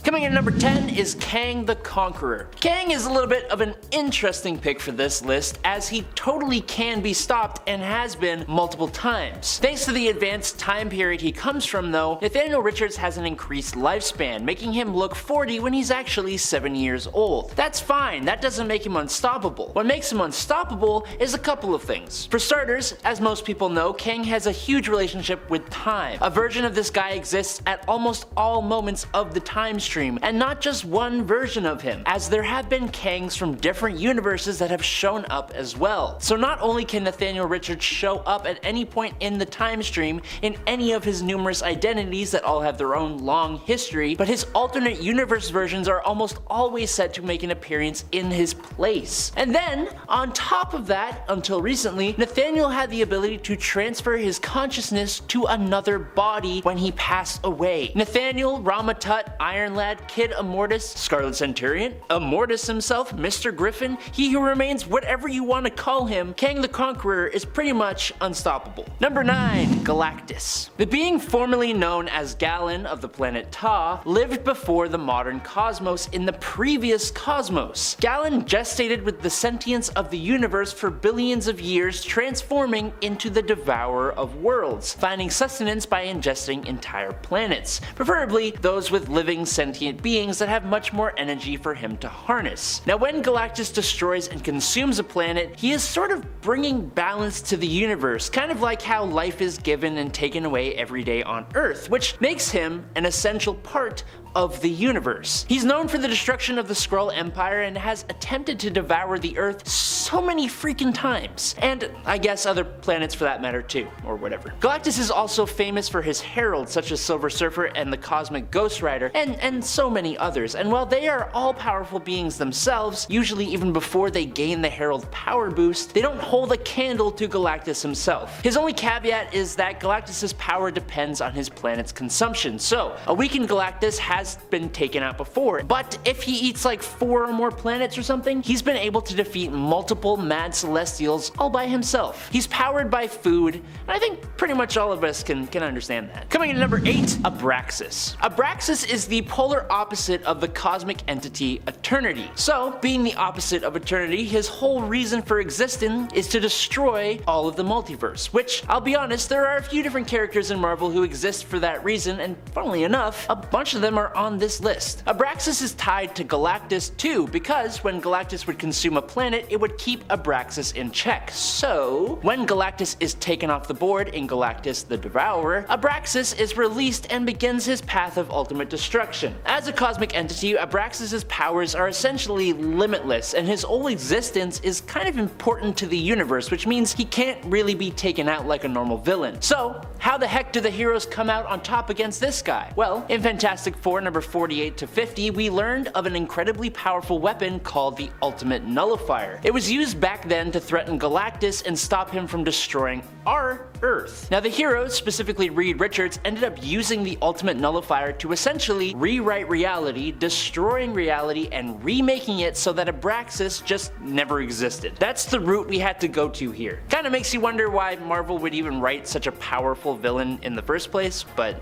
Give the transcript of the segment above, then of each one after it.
Coming in at number 10 is Kang the Conqueror. Kang is a little bit of an interesting pick for this list, as he totally can be stopped and has been multiple times. Thanks to the advanced time period he comes from though, Nathaniel Richards has an increased lifespan, making him look 40 when he's actually 7 years old. That's fine, that doesn't make him unstoppable. What makes him unstoppable is a couple of things. For starters, as most people know, Kang has a huge relationship with time. A version of this guy exists at almost all moments of the time stream, and not just one version of him, as there have been Kangs from different universes that have shown up as well. So not only can Nathaniel Richards show up at any point in the time stream in any of his numerous identities that all have their own long history, but his alternate universe versions are almost always set to make an appearance in his place. And then, on top of that, until recently, Nathaniel had the ability to transfer his consciousness to another body when he passed away. Nathaniel, Ramatut, Iron Lad, Kid Immortus, Scarlet Centurion, Immortus himself, Mr. Griffin, He Who Remains, whatever you want to call him, Kang the Conqueror is pretty much unstoppable. Number 9. Galactus. The being formerly known as Galen of the planet Ta lived before the modern cosmos in the previous cosmos. Galen gestated with the sentience of the universe for billions of years, transforming into the devourer of worlds, finding sustenance by ingesting entire planets, preferably those with living sentient beings that have much more energy for him to harness. Now when Galactus destroys and consumes a planet, he is sort of bringing balance to the universe, kind of like how life is given and taken away every day on Earth, which makes him an essential part of the universe. He's known for the destruction of the Skrull Empire and has attempted to devour the Earth so many freaking times, and I guess other planets for that matter too, or whatever. Galactus is also famous for his heralds such as Silver Surfer and the Cosmic Ghost Rider, and so many others, and while they are all powerful beings themselves, usually even before they gain the herald power boost, they don't hold a candle to Galactus himself. His only caveat is that Galactus's power depends on his planet's consumption, so a weakened Galactus has been taken out before, but if he eats like 4 or more planets or something, he's been able to defeat multiple mad celestials all by himself. He's powered by food, and I think pretty much all of us can understand that. Coming in at number 8, Abraxas. Abraxas is the polar opposite of the cosmic entity Eternity. So, being the opposite of Eternity, his whole reason for existing is to destroy all of the multiverse, which, I'll be honest, there are a few different characters in Marvel who exist for that reason, and funnily enough, a bunch of them are on this list. Abraxas is tied to Galactus too, because when Galactus would consume a planet, it would keep Abraxas in check. So, when Galactus is taken off the board in Galactus the Devourer, Abraxas is released and begins his path of ultimate destruction. As a cosmic entity, Abraxas' powers are essentially limitless, and his whole existence is kind of important to the universe, which means he can't really be taken out like a normal villain. So, how the heck do the heroes come out on top against this guy? Well, in Fantastic Four number 48 to 50, we learned of an incredibly powerful weapon called the Ultimate Nullifier. It was used back then to threaten Galactus and stop him from destroying our Earth. Now the heroes, specifically Reed Richards, ended up using the Ultimate Nullifier to essentially rewrite reality, destroying reality and remaking it so that Abraxas just never existed. That's the route we had to go to here. Kinda makes you wonder why Marvel would even write such a powerful villain in the first place, but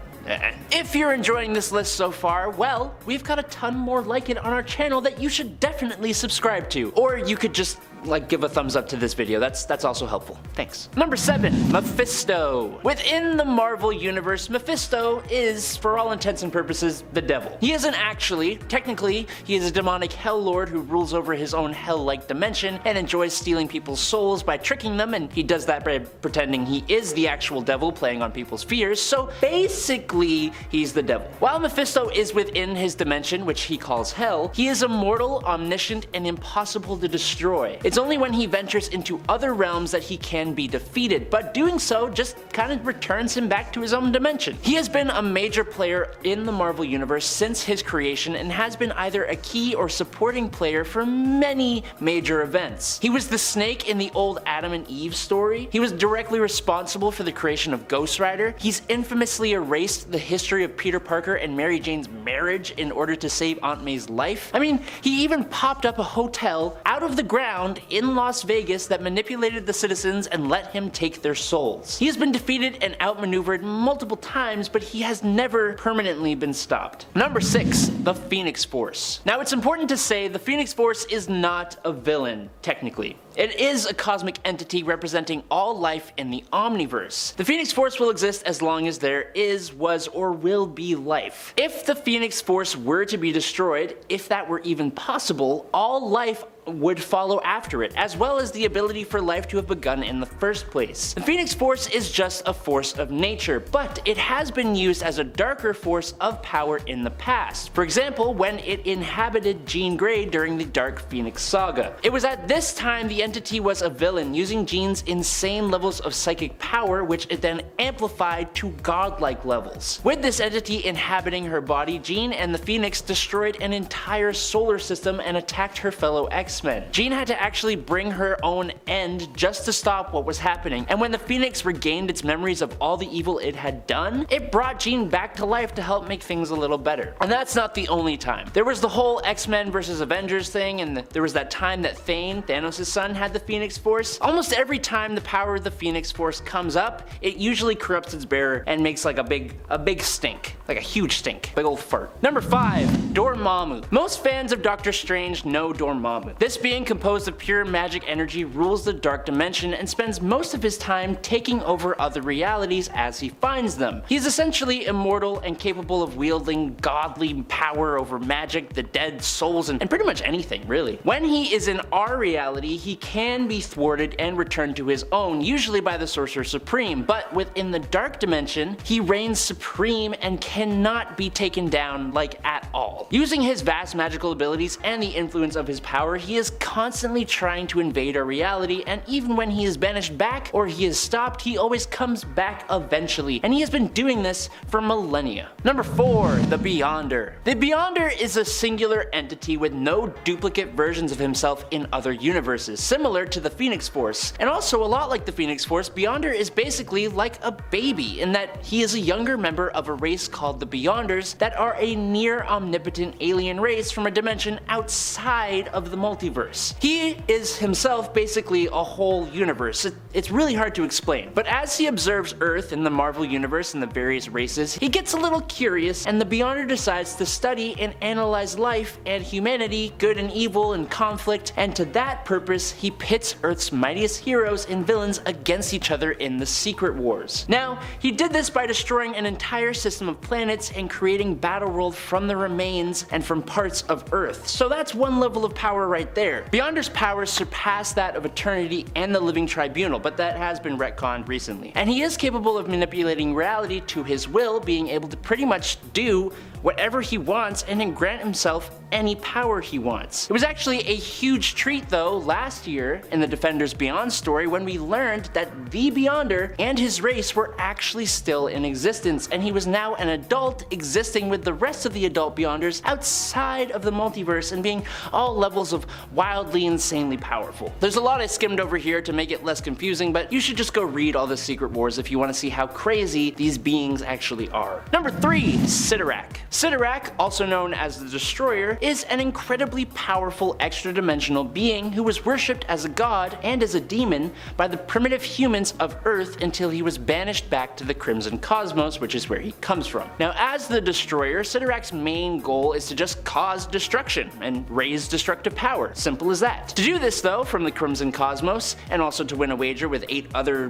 if you're enjoying this list so far, well, we've got a ton more like it on our channel that you should definitely subscribe to. Or you could just give a thumbs up to this video, that's also helpful. Thanks. Number 7, Mephisto. Within the Marvel Universe, Mephisto is, for all intents and purposes, the devil. He isn't actually. Technically, he is a demonic hell lord who rules over his own hell-like dimension and enjoys stealing people's souls by tricking them, and he does that by pretending he is the actual devil, playing on people's fears, so basically, he's the devil. While Mephisto is within his dimension, which he calls hell, he is immortal, omniscient, and impossible to destroy. It's only when he ventures into other realms that he can be defeated, but doing so just kind of returns him back to his own dimension. He has been a major player in the Marvel Universe since his creation and has been either a key or supporting player for many major events. He was the snake in the old Adam and Eve story. He was directly responsible for the creation of Ghost Rider. He's infamously erased the history of Peter Parker and Mary Jane's marriage in order to save Aunt May's life. I mean, he even popped up a hotel out of the ground in Las Vegas that manipulated the citizens and let him take their souls. He has been defeated and outmaneuvered multiple times, but he has never permanently been stopped. Number 6. The Phoenix Force. Now it's important to say the Phoenix Force is not a villain, technically. It is a cosmic entity representing all life in the Omniverse. The Phoenix Force will exist as long as there is, was, or will be life. If the Phoenix Force were to be destroyed, if that were even possible, all life would follow after it, as well as the ability for life to have begun in the first place. The Phoenix Force is just a force of nature, but it has been used as a darker force of power in the past. For example, when it inhabited Jean Grey during the Dark Phoenix Saga. It was at this time the entity was a villain, using Jean's insane levels of psychic power, which it then amplified to godlike levels. With this entity inhabiting her body, Jean and the Phoenix destroyed an entire solar system and attacked her fellow X-Men. Jean had to actually bring her own end just to stop what was happening, and when the Phoenix regained its memories of all the evil it had done, it brought Jean back to life to help make things a little better. And that's not the only time. There was the whole X-Men vs Avengers thing, and there was that time that Thane, Thanos' son, had the Phoenix Force. Almost every time the power of the Phoenix Force comes up, it usually corrupts its bearer and makes like a big stink. Like a huge stink. Big old fart. Number 5. Dormammu. Most fans of Doctor Strange know Dormammu. This being composed of pure magic energy rules the dark dimension and spends most of his time taking over other realities as he finds them. He's essentially immortal and capable of wielding godly power over magic, the dead, souls, and pretty much anything, really. When he is in our reality, he can be thwarted and returned to his own, usually by the Sorcerer Supreme, but within the dark dimension, he reigns supreme and cannot be taken down, like, at all. Using his vast magical abilities and the influence of his power, he is constantly trying to invade our reality, and even when he is banished back or he is stopped, he always comes back eventually, and he has been doing this for millennia. Number 4. The Beyonder. The Beyonder is a singular entity with no duplicate versions of himself in other universes, similar to the Phoenix Force. And also a lot like the Phoenix Force, Beyonder is basically like a baby in that he is a younger member of a race called the Beyonders that are a near omnipotent alien race from a dimension outside of the multiverse. He is himself basically a whole universe. It's really hard to explain, but as he observes Earth and the Marvel Universe and the various races, he gets a little curious, and the Beyonder decides to study and analyze life and humanity, good and evil and conflict, and to that purpose he pits Earth's mightiest heroes and villains against each other in the Secret Wars. Now, he did this by destroying an entire system of planets and creating Battleworld from the remains and from parts of Earth, so that's one level of power right there. Beyonder's powers surpass that of Eternity and the Living Tribunal, but that has been retconned recently. And he is capable of manipulating reality to his will, being able to pretty much do whatever he wants and then grant himself any power he wants. It was actually a huge treat though last year in the Defenders Beyond story when we learned that the Beyonder and his race were actually still in existence, and he was now an adult existing with the rest of the adult Beyonders outside of the multiverse and being all levels of wildly insanely powerful. There's a lot I skimmed over here to make it less confusing, but you should just go read all the Secret Wars if you want to see how crazy these beings actually are. Number 3. Cyttorak. Cyttorak, also known as the Destroyer, is an incredibly powerful extra-dimensional being who was worshipped as a god and as a demon by the primitive humans of Earth until he was banished back to the Crimson Cosmos, which is where he comes from. Now, as the Destroyer, Cyttorak's main goal is to just cause destruction and raise destructive power. Simple as that. To do this though, from the Crimson Cosmos, and also to win a wager with 8 other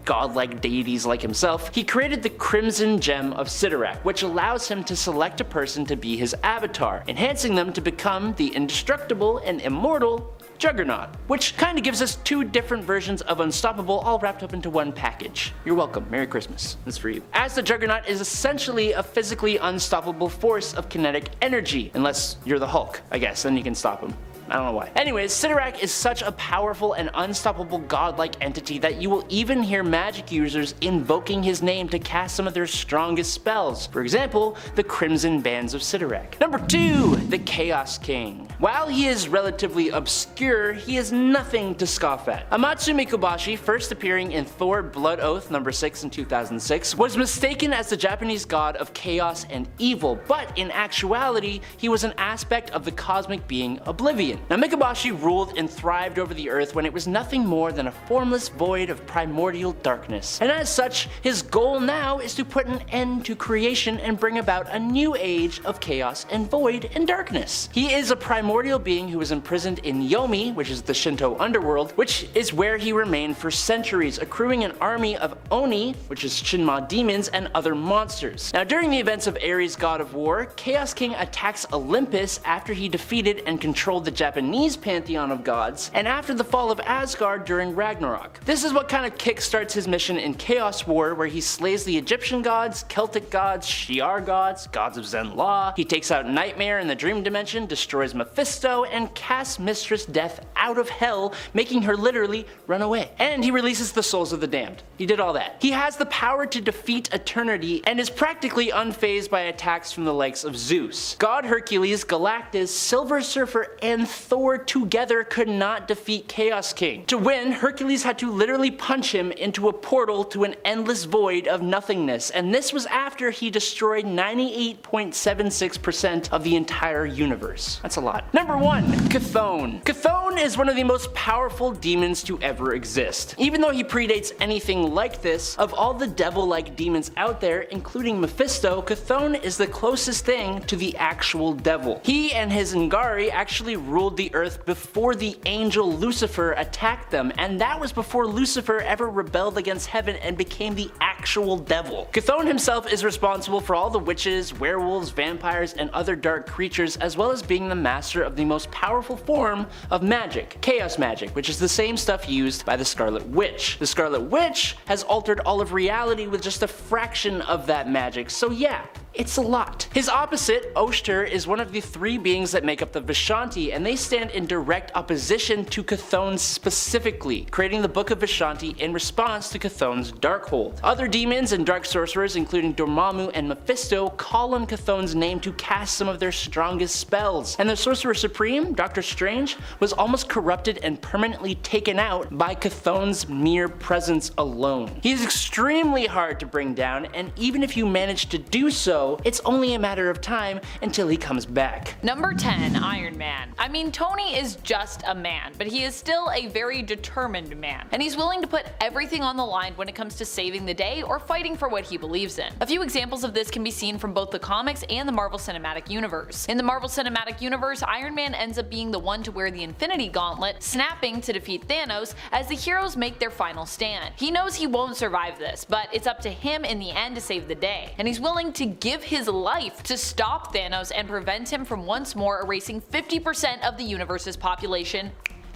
godlike deities like himself, he created the Crimson Gem of Cyttorak, which allows him to select a person to be his avatar, enhancing them to become the indestructible and immortal Juggernaut, which kinda gives us 2 different versions of Unstoppable all wrapped up into one package. You're welcome. Merry Christmas. That's for you. As the Juggernaut is essentially a physically unstoppable force of kinetic energy, unless you're the Hulk, I guess, then you can stop him. I don't know why. Anyways, Cyttorak is such a powerful and unstoppable godlike entity that you will even hear magic users invoking his name to cast some of their strongest spells. For example, the Crimson Bands of Cyttorak. Number 2. The Chaos King. While he is relatively obscure, he is nothing to scoff at. Amatsu Mikobashi, first appearing in Thor Blood Oath number 6 in 2006, was mistaken as the Japanese god of chaos and evil, but in actuality, he was an aspect of the cosmic being Oblivion. being. Now Mikabashi ruled and thrived over the Earth when it was nothing more than a formless void of primordial darkness. And as such, his goal now is to put an end to creation and bring about a new age of chaos and void and darkness. He is a primordial being who was imprisoned in Yomi, which is the Shinto underworld, which is where he remained for centuries, accruing an army of Oni, which is Shinma demons, and other monsters. Now during the events of Ares, god of war, Chaos King attacks Olympus after he defeated and controlled the Japanese pantheon of gods, and after the fall of Asgard during Ragnarok. This is what kind of kickstarts his mission in Chaos War, where he slays the Egyptian gods, Celtic gods, Shi'ar gods, gods of Zen law. He takes out Nightmare in the dream dimension, destroys Mephisto, and casts Mistress Death out of hell, making her literally run away. And he releases the souls of the damned. He did all that. He has the power to defeat eternity and is practically unfazed by attacks from the likes of Zeus. God Hercules, Galactus, Silver Surfer, and Thor together could not defeat Chaos King. To win, Hercules had to literally punch him into a portal to an endless void of nothingness, and this was after he destroyed 98.76% of the entire universe. That's a lot. Number 1. Chthon. Chthon is one of the most powerful demons to ever exist. Even though he predates anything like this, of all the devil-like demons out there, including Mephisto, Chthon is the closest thing to the actual devil. He and his Ngari actually ruled the earth before the angel Lucifer attacked them, and that was before Lucifer ever rebelled against heaven and became the actual devil. Chthon himself is responsible for all the witches, werewolves, vampires, and other dark creatures, as well as being the master of the most powerful form of magic, chaos magic, which is the same stuff used by the Scarlet Witch. The Scarlet Witch has altered all of reality with just a fraction of that magic, so yeah, it's a lot. His opposite, Oshter, is one of the 3 beings that make up the Vishanti, and they stand in direct opposition to Chthon specifically, creating the Book of Vishanti in response to Chthon's Darkhold. Other demons and dark sorcerers, including Dormammu and Mephisto, call on Chthon's name to cast some of their strongest spells, and the Sorcerer Supreme, Doctor Strange, was almost corrupted and permanently taken out by Chthon's mere presence alone. He is extremely hard to bring down, and even if you manage to do so, it's only a matter of time until he comes back. Number 10. Iron Man. I mean, Tony is just a man, but he is still a very determined man, and he's willing to put everything on the line when it comes to saving the day or fighting for what he believes in. A few examples of this can be seen from both the comics and the Marvel Cinematic Universe. In the Marvel Cinematic Universe, Iron Man ends up being the one to wear the Infinity Gauntlet, snapping to defeat Thanos as the heroes make their final stand. He knows he won't survive this, but it's up to him in the end to save the day, and he's willing to give his life to stop Thanos and prevent him from once more erasing 50% of the universe's population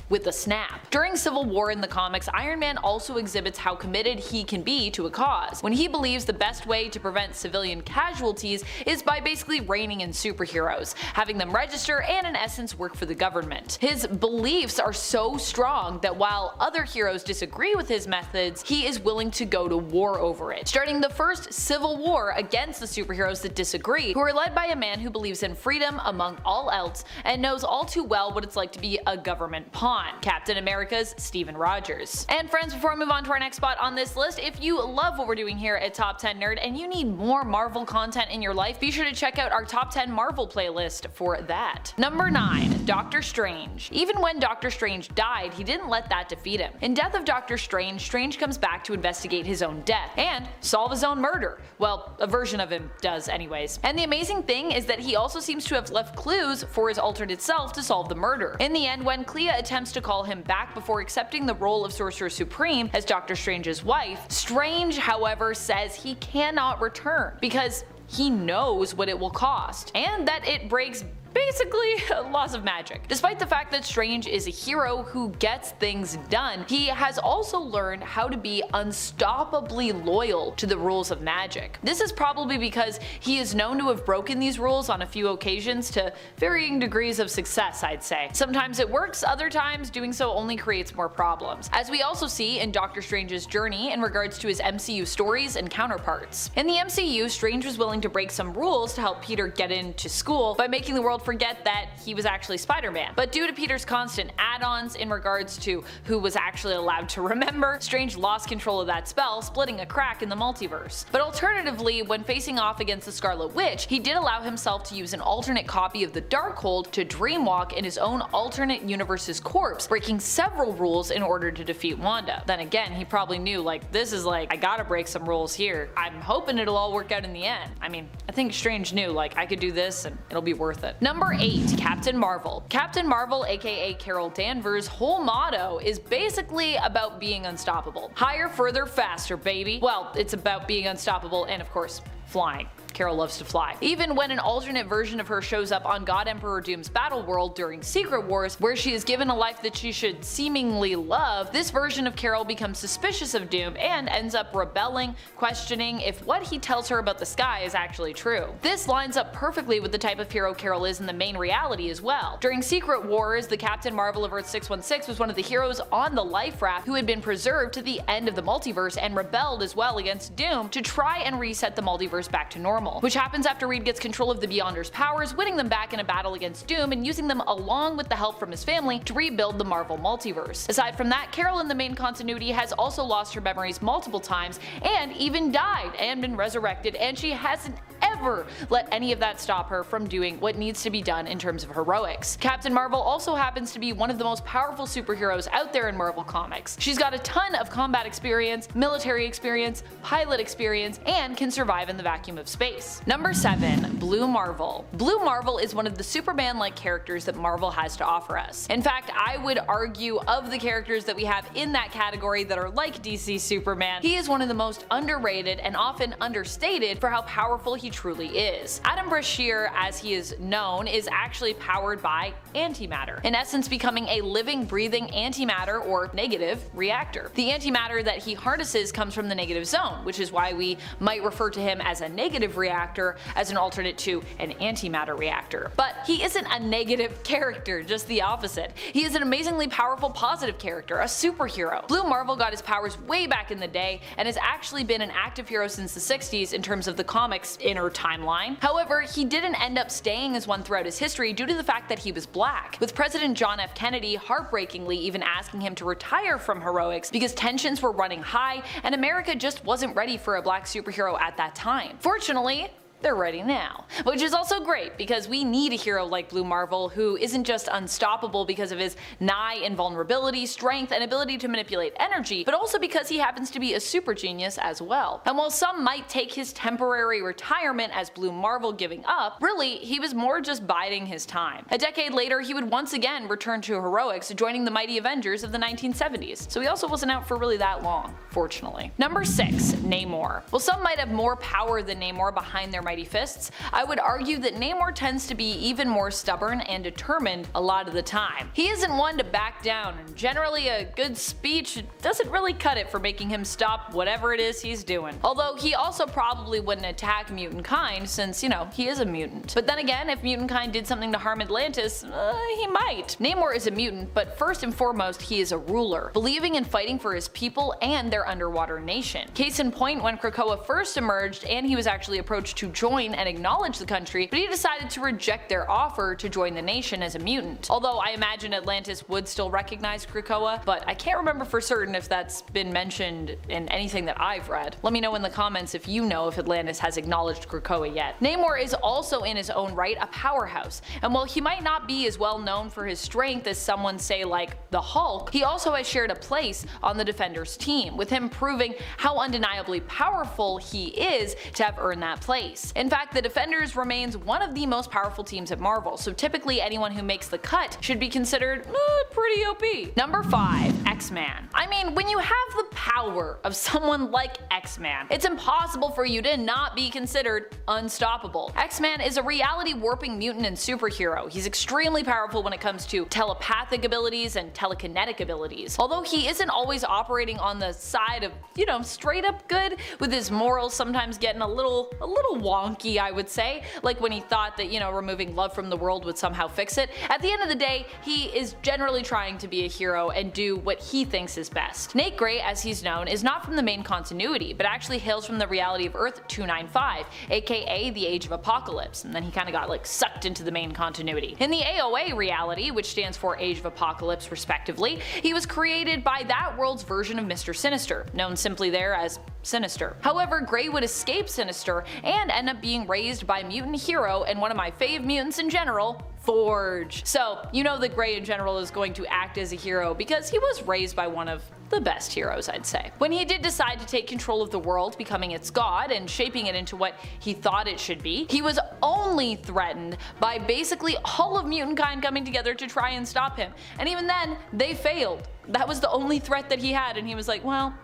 with a snap. During Civil War in the comics, Iron Man also exhibits how committed he can be to a cause, when he believes the best way to prevent civilian casualties is by basically reining in superheroes, having them register and in essence work for the government. His beliefs are so strong that while other heroes disagree with his methods, he is willing to go to war over it, starting the first civil war against the superheroes that disagree, who are led by a man who believes in freedom among all else and knows all too well what it's like to be a government pawn. Captain America's Steven Rogers. And friends, before we move on to our next spot on this list, if you love what we're doing here at Top 10 Nerd and you need more Marvel content in your life, be sure to check out our Top 10 Marvel playlist for that. Number 9. Doctor Strange. Even when Doctor Strange died, he didn't let that defeat him. In Death of Doctor Strange, Strange comes back to investigate his own death and solve his own murder. Well, a version of him does anyways. And the amazing thing is that he also seems to have left clues for his alternate self to solve the murder. In the end, when Clea attempts to call him back before accepting the role of Sorcerer Supreme as Doctor Strange's wife, Strange, however, says he cannot return because he knows what it will cost, and that it breaks basically loss of magic. Despite the fact that Strange is a hero who gets things done, he has also learned how to be unstoppably loyal to the rules of magic. This is probably because he is known to have broken these rules on a few occasions to varying degrees of success, I'd say. Sometimes it works, other times doing so only creates more problems, as we also see in Doctor Strange's journey in regards to his MCU stories and counterparts. In the MCU, Strange was willing to break some rules to help Peter get into school by making the world world forget that he was actually Spider-Man. But due to Peter's constant add-ons in regards to who was actually allowed to remember, Strange lost control of that spell, splitting a crack in the multiverse. But alternatively, when facing off against the Scarlet Witch, he did allow himself to use an alternate copy of the Darkhold to dreamwalk in his own alternate universe's corpse, breaking several rules in order to defeat Wanda. Then again, he probably knew, like, this is like, I gotta break some rules here. I'm hoping it'll all work out in the end. I mean, I think Strange knew, like, I could do this and it'll be worth it. Number 8. Captain Marvel. Captain Marvel, aka Carol Danvers' whole motto is basically about being unstoppable. Higher, further, faster, baby. Well, it's about being unstoppable and, of course, flying. Carol loves to fly. Even when an alternate version of her shows up on God Emperor Doom's battle world during Secret Wars, where she is given a life that she should seemingly love, this version of Carol becomes suspicious of Doom and ends up rebelling, questioning if what he tells her about the sky is actually true. This lines up perfectly with the type of hero Carol is in the main reality as well. During Secret Wars, the Captain Marvel of Earth 616 was one of the heroes on the life raft who had been preserved to the end of the multiverse and rebelled as well against Doom to try and reset the multiverse back to normal, which happens after Reed gets control of the Beyonders' powers, winning them back in a battle against Doom and using them along with the help from his family to rebuild the Marvel multiverse. Aside from that, Carol in the main continuity has also lost her memories multiple times and even died and been resurrected, and she hasn't ever let any of that stop her from doing what needs to be done in terms of heroics. Captain Marvel also happens to be one of the most powerful superheroes out there in Marvel Comics. She's got a ton of combat experience, military experience, pilot experience, and can survive in the vacuum of space. Number 7. Blue Marvel. Blue Marvel is one of the Superman-like characters that Marvel has to offer us. In fact, I would argue of the characters that we have in that category that are like DC Superman, he is one of the most underrated and often understated for how powerful he truly is. Adam Brashear, as he is known, is actually powered by antimatter, in essence becoming a living, breathing antimatter or negative reactor. The antimatter that he harnesses comes from the negative zone, which is why we might refer to him as a negative reactor as an alternate to an antimatter reactor. But he isn't a negative character, just the opposite. He is an amazingly powerful positive character, a superhero. Blue Marvel got his powers way back in the day and has actually been an active hero since the 60s in terms of the comics inner timeline. However, he didn't end up staying as one throughout his history due to the fact that he was black, with President John F. Kennedy heartbreakingly even asking him to retire from heroics because tensions were running high and America just wasn't ready for a black superhero at that time. Fortunately, they're ready now. Which is also great because we need a hero like Blue Marvel who isn't just unstoppable because of his nigh invulnerability, strength, and ability to manipulate energy, but also because he happens to be a super genius as well. And while some might take his temporary retirement as Blue Marvel giving up, really he was more just biding his time. A decade later, he would once again return to heroics, joining the mighty Avengers of the 1970s. So he also wasn't out for really that long, fortunately. Number 6. Namor. While some might have more power than Namor behind their mighty fists, I would argue that Namor tends to be even more stubborn and determined a lot of the time. He isn't one to back down, and generally a good speech doesn't really cut it for making him stop whatever it is he's doing. Although he also probably wouldn't attack mutant kind since, you know, he is a mutant. But then again, if mutant kind did something to harm Atlantis, he might. Namor is a mutant, but first and foremost he is a ruler, believing in fighting for his people and their underwater nation. Case in point, when Krakoa first emerged and he was actually approached to join and acknowledge the country, but he decided to reject their offer to join the nation as a mutant. Although I imagine Atlantis would still recognize Krakoa, but I can't remember for certain if that's been mentioned in anything that I've read. Let me know in the comments if you know if Atlantis has acknowledged Krakoa yet. Namor is also in his own right a powerhouse, and while he might not be as well known for his strength as someone say like the Hulk, he also has shared a place on the Defenders team, with him proving how undeniably powerful he is to have earned that place. In fact, the Defenders remains one of the most powerful teams at Marvel, so typically anyone who makes the cut should be considered pretty OP. Number 5. X-Man. I mean, when you have the power of someone like X-Man, it's impossible for you to not be considered unstoppable. X-Man is a reality warping mutant and superhero. He's extremely powerful when it comes to telepathic abilities and telekinetic abilities. Although he isn't always operating on the side of, you know, straight up good, with his morals sometimes getting a little wobbly wonky, I would say, like when he thought that, removing love from the world would somehow fix it. At the end of the day, he is generally trying to be a hero and do what he thinks is best. Nate Gray, as he's known, is not from the main continuity, but actually hails from the reality of Earth 295, aka the Age of Apocalypse, and then he kind of got sucked into the main continuity. In the AOA reality, which stands for Age of Apocalypse respectively, he was created by that world's version of Mr. Sinister, known simply there as Sinister. However, Gray would escape Sinister and end up being raised by a mutant hero and one of my fave mutants in general, Forge. So, that Gray in general is going to act as a hero because he was raised by one of the best heroes, I'd say. When he did decide to take control of the world, becoming its god and shaping it into what he thought it should be, he was only threatened by basically all of mutant kind coming together to try and stop him. And even then, they failed. That was the only threat that he had, and he was like, well,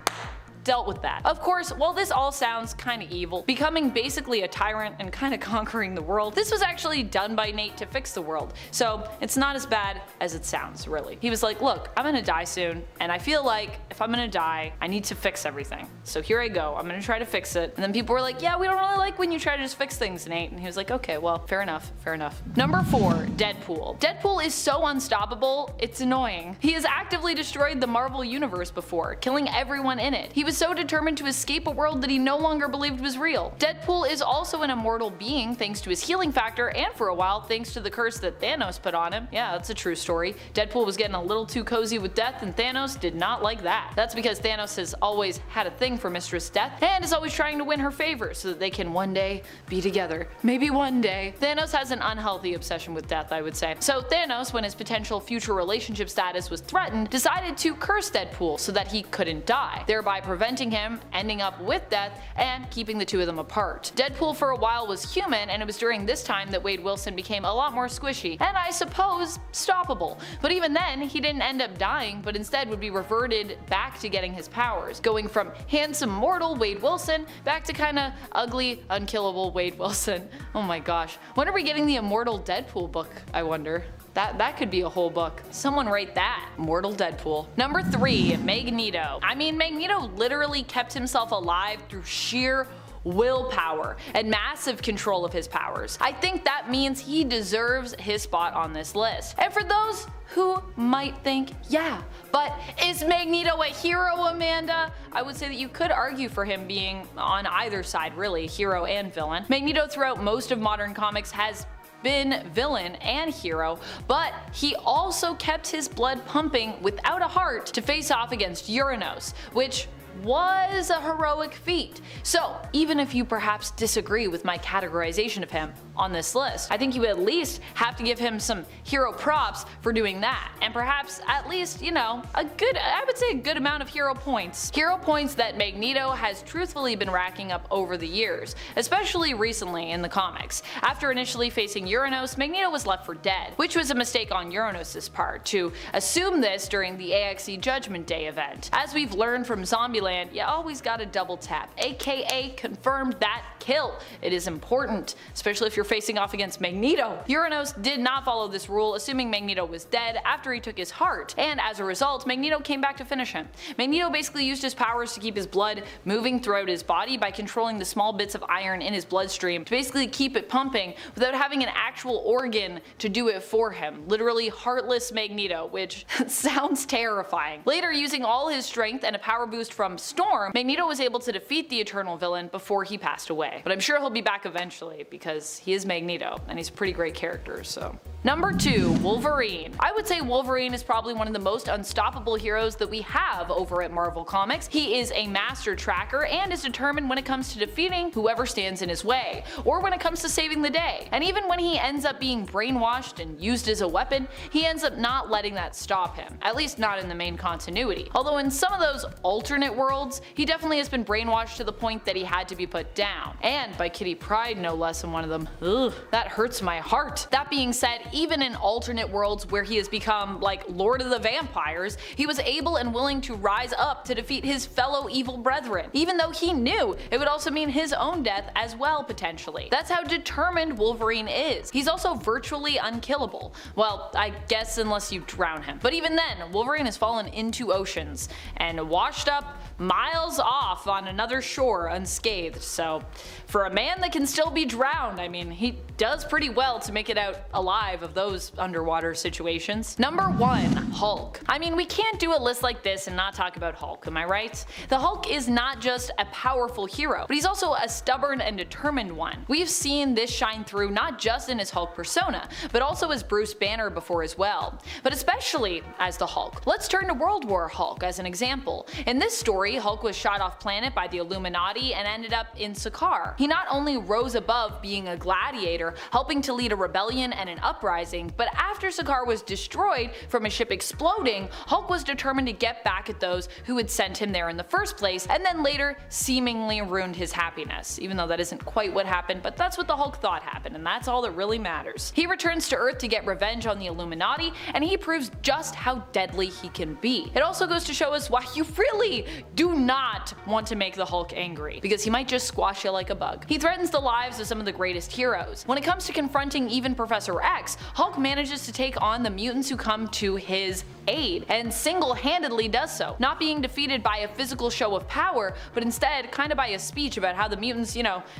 dealt with that. Of course, while this all sounds kinda evil, becoming basically a tyrant and kinda conquering the world, this was actually done by Nate to fix the world, so it's not as bad as it sounds, really. He was like, look, I'm gonna die soon, and I feel like if I'm gonna die, I need to fix everything. So here I go, I'm gonna try to fix it. And then people were like, yeah, we don't really like when you try to just fix things, Nate. And he was like, okay, well, fair enough, fair enough. Number 4, Deadpool. Deadpool is so unstoppable, it's annoying. He has actively destroyed the Marvel Universe before, killing everyone in it. He was so determined to escape a world that he no longer believed was real. Deadpool is also an immortal being thanks to his healing factor, and for a while thanks to the curse that Thanos put on him. Yeah, that's a true story. Deadpool was getting a little too cozy with death, and Thanos did not like that. That's because Thanos has always had a thing for Mistress Death, and is always trying to win her favor so that they can one day be together. Maybe one day. Thanos has an unhealthy obsession with death, I would say. So Thanos, when his potential future relationship status was threatened, decided to curse Deadpool so that he couldn't die, thereby preventing him ending up with Death and keeping the two of them apart. Deadpool for a while was human, and it was during this time that Wade Wilson became a lot more squishy, and I suppose stoppable. But even then, he didn't end up dying, but instead would be reverted back to getting his powers, going from handsome mortal Wade Wilson back to kinda ugly, unkillable Wade Wilson. Oh my gosh. When are we getting the Immortal Deadpool book, I wonder? That could be a whole book. Someone write that. Mortal Deadpool. Number 3, Magneto. I mean, Magneto literally kept himself alive through sheer willpower and massive control of his powers. I think that means he deserves his spot on this list. And for those who might think, yeah, but is Magneto a hero, Amanda? I would say that you could argue for him being on either side, really, hero and villain. Magneto throughout most of modern comics has been villain and hero, but he also kept his blood pumping without a heart to face off against Uranos, which was a heroic feat. So even if you perhaps disagree with my categorization of him on this list, I think you at least have to give him some hero props for doing that, and perhaps at least, I would say a good amount of hero points. Hero points that Magneto has truthfully been racking up over the years, especially recently in the comics. After initially facing Uranos, Magneto was left for dead, which was a mistake on Uranos' part to assume this during the AXE Judgment Day event. As we've learned from Zombieland, you always gotta double tap, aka confirm that kill. It is important, especially if you're facing off against Magneto. Uranos did not follow this rule, assuming Magneto was dead after he took his heart, and as a result, Magneto came back to finish him. Magneto basically used his powers to keep his blood moving throughout his body by controlling the small bits of iron in his bloodstream to basically keep it pumping without having an actual organ to do it for him. Literally heartless Magneto, which sounds terrifying. Later, using all his strength and a power boost from Storm, Magneto was able to defeat the Eternal Villain before he passed away. But I'm sure he'll be back eventually because he is Magneto and he's a pretty great character, so. Number 2, Wolverine. I would say Wolverine is probably one of the most unstoppable heroes that we have over at Marvel Comics. He is a master tracker and is determined when it comes to defeating whoever stands in his way, or when it comes to saving the day. And even when he ends up being brainwashed and used as a weapon, he ends up not letting that stop him, at least not in the main continuity. Although in some of those alternate worlds, he definitely has been brainwashed to the point that he had to be put down. And by Kitty Pryde, no less, in one of them. Ugh, that hurts my heart. That being said, even in alternate worlds where he has become like Lord of the Vampires, he was able and willing to rise up to defeat his fellow evil brethren, even though he knew it would also mean his own death as well potentially. That's how determined Wolverine is. He's also virtually unkillable. Well, I guess unless you drown him. But even then, Wolverine has fallen into oceans and washed up miles off on another shore unscathed, so for a man that can still be drowned, I mean, he does pretty well to make it out alive of those underwater situations. Number 1. Hulk. I mean, we can't do a list like this and not talk about Hulk, am I right? The Hulk is not just a powerful hero, but he's also a stubborn and determined one. We've seen this shine through not just in his Hulk persona, but also as Bruce Banner before as well, but especially as the Hulk. Let's turn to World War Hulk as an example. In this story, Hulk was shot off planet by the Illuminati and ended up in Sakaar. He not only rose above being a gladiator, helping to lead a rebellion and an uprising, but after Sakaar was destroyed from a ship exploding, Hulk was determined to get back at those who had sent him there in the first place, and then later seemingly ruined his happiness, even though that isn't quite what happened, but that's what the Hulk thought happened, and that's all that really matters. He returns to Earth to get revenge on the Illuminati, and he proves just how deadly he can be. It also goes to show us why you really do not want to make the Hulk angry, because he might just squash you like a bug. He threatens the lives of some of the greatest heroes. When it comes to confronting even Professor X, Hulk manages to take on the mutants who come to his aid, and single-handedly does so, not being defeated by a physical show of power, but instead kinda by a speech about how the mutants,